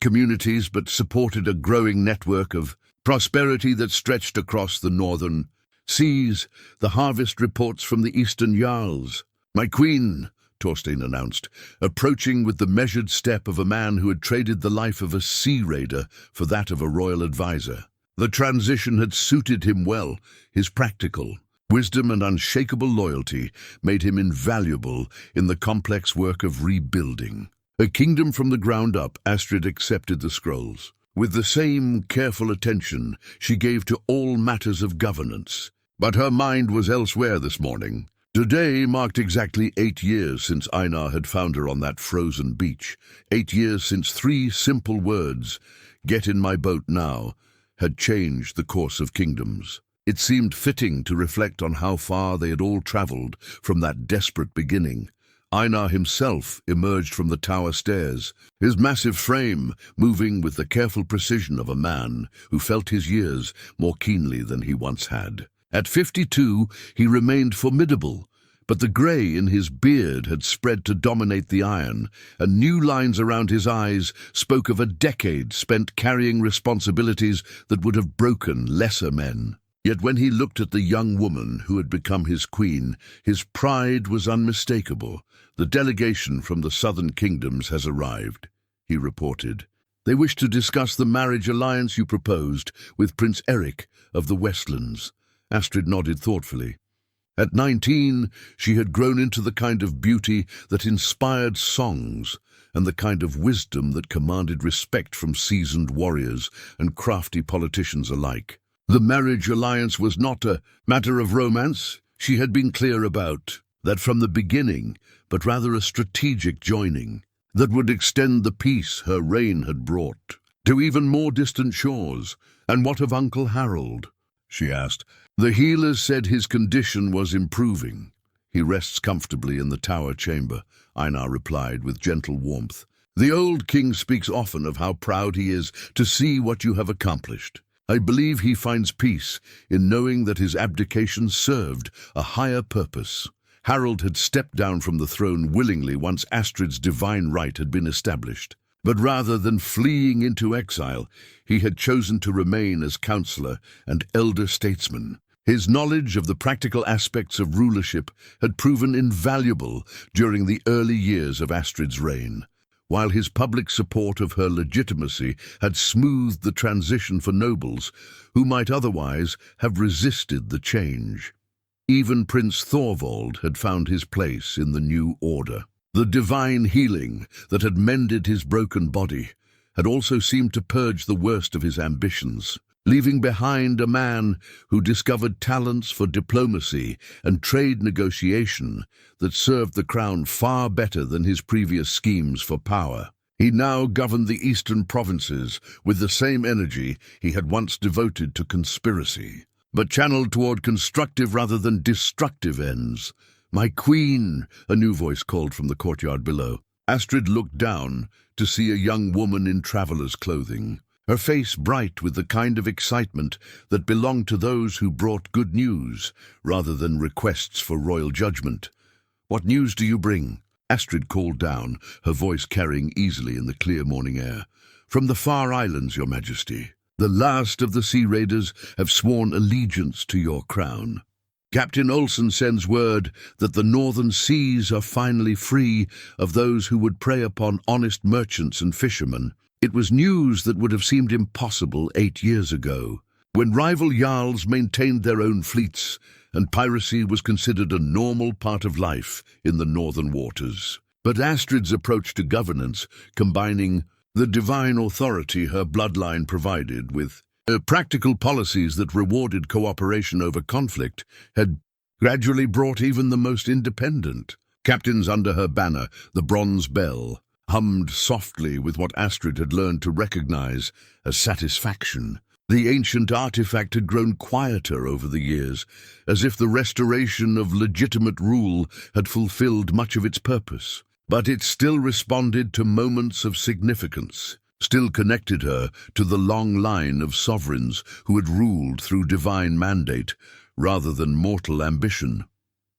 communities but supported a growing network of prosperity that stretched across the northern seas. The harvest reports from the eastern jarls. "My queen," Thorstein announced, approaching with the measured step of a man who had traded the life of a sea raider for that of a royal advisor. The transition had suited him well. His practical wisdom and unshakable loyalty made him invaluable in the complex work of rebuilding. A kingdom from the ground up, Astrid accepted the scrolls. With the same careful attention she gave to all matters of governance. But her mind was elsewhere this morning. Today marked exactly 8 years since Einar had found her on that frozen beach. 8 years since 3 simple words, "Get in my boat now," had changed the course of kingdoms. It seemed fitting to reflect on how far they had all travelled from that desperate beginning. Einar himself emerged from the tower stairs, his massive frame moving with the careful precision of a man who felt his years more keenly than he once had. At 52, he remained formidable, but the grey in his beard had spread to dominate the iron, and new lines around his eyes spoke of a decade spent carrying responsibilities that would have broken lesser men. Yet when he looked at the young woman who had become his queen, his pride was unmistakable. "The delegation from the southern kingdoms has arrived," he reported. "They wish to discuss the marriage alliance you proposed with Prince Eric of the Westlands." Astrid nodded thoughtfully. At 19, she had grown into the kind of beauty that inspired songs, and the kind of wisdom that commanded respect from seasoned warriors and crafty politicians alike. The marriage alliance was not a matter of romance, she had been clear about that from the beginning, but rather a strategic joining that would extend the peace her reign had brought to even more distant shores. "And what of Uncle Harold?" she asked. "The healers said his condition was improving. He rests comfortably in the tower chamber," Einar replied with gentle warmth. "The old king speaks often of how proud he is to see what you have accomplished. I believe he finds peace in knowing that his abdication served a higher purpose." Harold had stepped down from the throne willingly once Astrid's divine right had been established. But rather than fleeing into exile, he had chosen to remain as counselor and elder statesman. His knowledge of the practical aspects of rulership had proven invaluable during the early years of Astrid's reign, while his public support of her legitimacy had smoothed the transition for nobles who might otherwise have resisted the change. Even Prince Thorvald had found his place in the new order. The divine healing that had mended his broken body had also seemed to purge the worst of his ambitions, leaving behind a man who discovered talents for diplomacy and trade negotiation that served the crown far better than his previous schemes for power. He now governed the eastern provinces with the same energy he had once devoted to conspiracy, but channeled toward constructive rather than destructive ends. "My queen," a new voice called from the courtyard below. Astrid looked down to see a young woman in traveler's clothing, her face bright with the kind of excitement that belonged to those who brought good news rather than requests for royal judgment. "What news do you bring?" Astrid called down, her voice carrying easily in the clear morning air. "From the far islands, your majesty. The last of the sea raiders have sworn allegiance to your crown. Captain Olsen sends word that the northern seas are finally free of those who would prey upon honest merchants and fishermen. It was news that would have seemed impossible 8 years ago, when rival jarls maintained their own fleets and piracy was considered a normal part of life in the northern waters. But Astrid's approach to governance, combining the divine authority her bloodline provided with practical policies that rewarded cooperation over conflict, had gradually brought even the most independent captains under her banner. The bronze bell hummed softly with what Astrid had learned to recognize as satisfaction. The ancient artifact had grown quieter over the years, as if the restoration of legitimate rule had fulfilled much of its purpose. But it still responded to moments of significance, still connected her to the long line of sovereigns who had ruled through divine mandate rather than mortal ambition.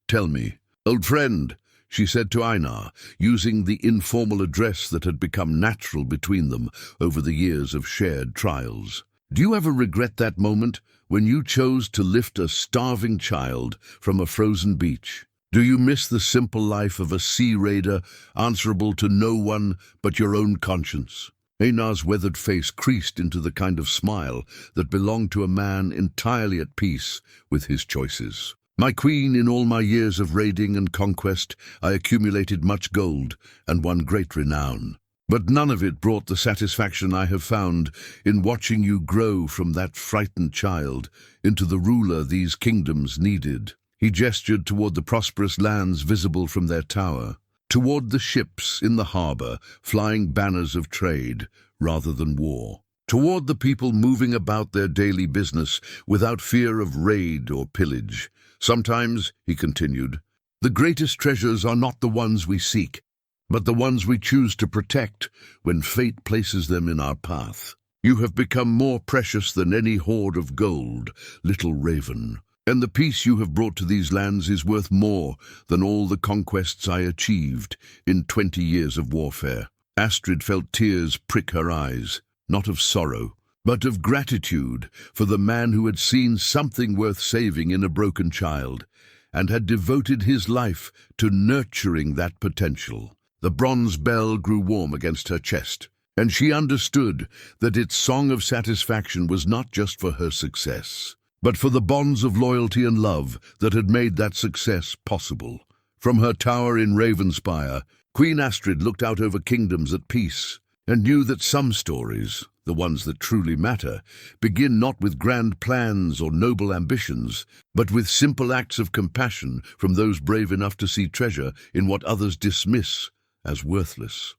"Tell me, old friend," she said to Einar, using the informal address that had become natural between them over the years of shared trials. "Do you ever regret that moment when you chose to lift a starving child from a frozen beach? Do you miss the simple life of a sea raider, answerable to no one but your own conscience?" Einar's weathered face creased into the kind of smile that belonged to a man entirely at peace with his choices. "My queen, in all my years of raiding and conquest, I accumulated much gold and won great renown. But none of it brought the satisfaction I have found in watching you grow from that frightened child into the ruler these kingdoms needed." He gestured toward the prosperous lands visible from their tower, toward the ships in the harbor flying banners of trade rather than war, toward the people moving about their daily business without fear of raid or pillage. "Sometimes," he continued, "the greatest treasures are not the ones we seek, but the ones we choose to protect when fate places them in our path. You have become more precious than any hoard of gold, little raven. And the peace you have brought to these lands is worth more than all the conquests I achieved in 20 years of warfare." Astrid felt tears prick her eyes, not of sorrow, but of gratitude for the man who had seen something worth saving in a broken child, and had devoted his life to nurturing that potential. The bronze bell grew warm against her chest, and she understood that its song of satisfaction was not just for her success, but for the bonds of loyalty and love that had made that success possible. From her tower in Ravenspire, Queen Astrid looked out over kingdoms at peace and knew that some stories, the ones that truly matter, begin not with grand plans or noble ambitions, but with simple acts of compassion from those brave enough to see treasure in what others dismiss as worthless.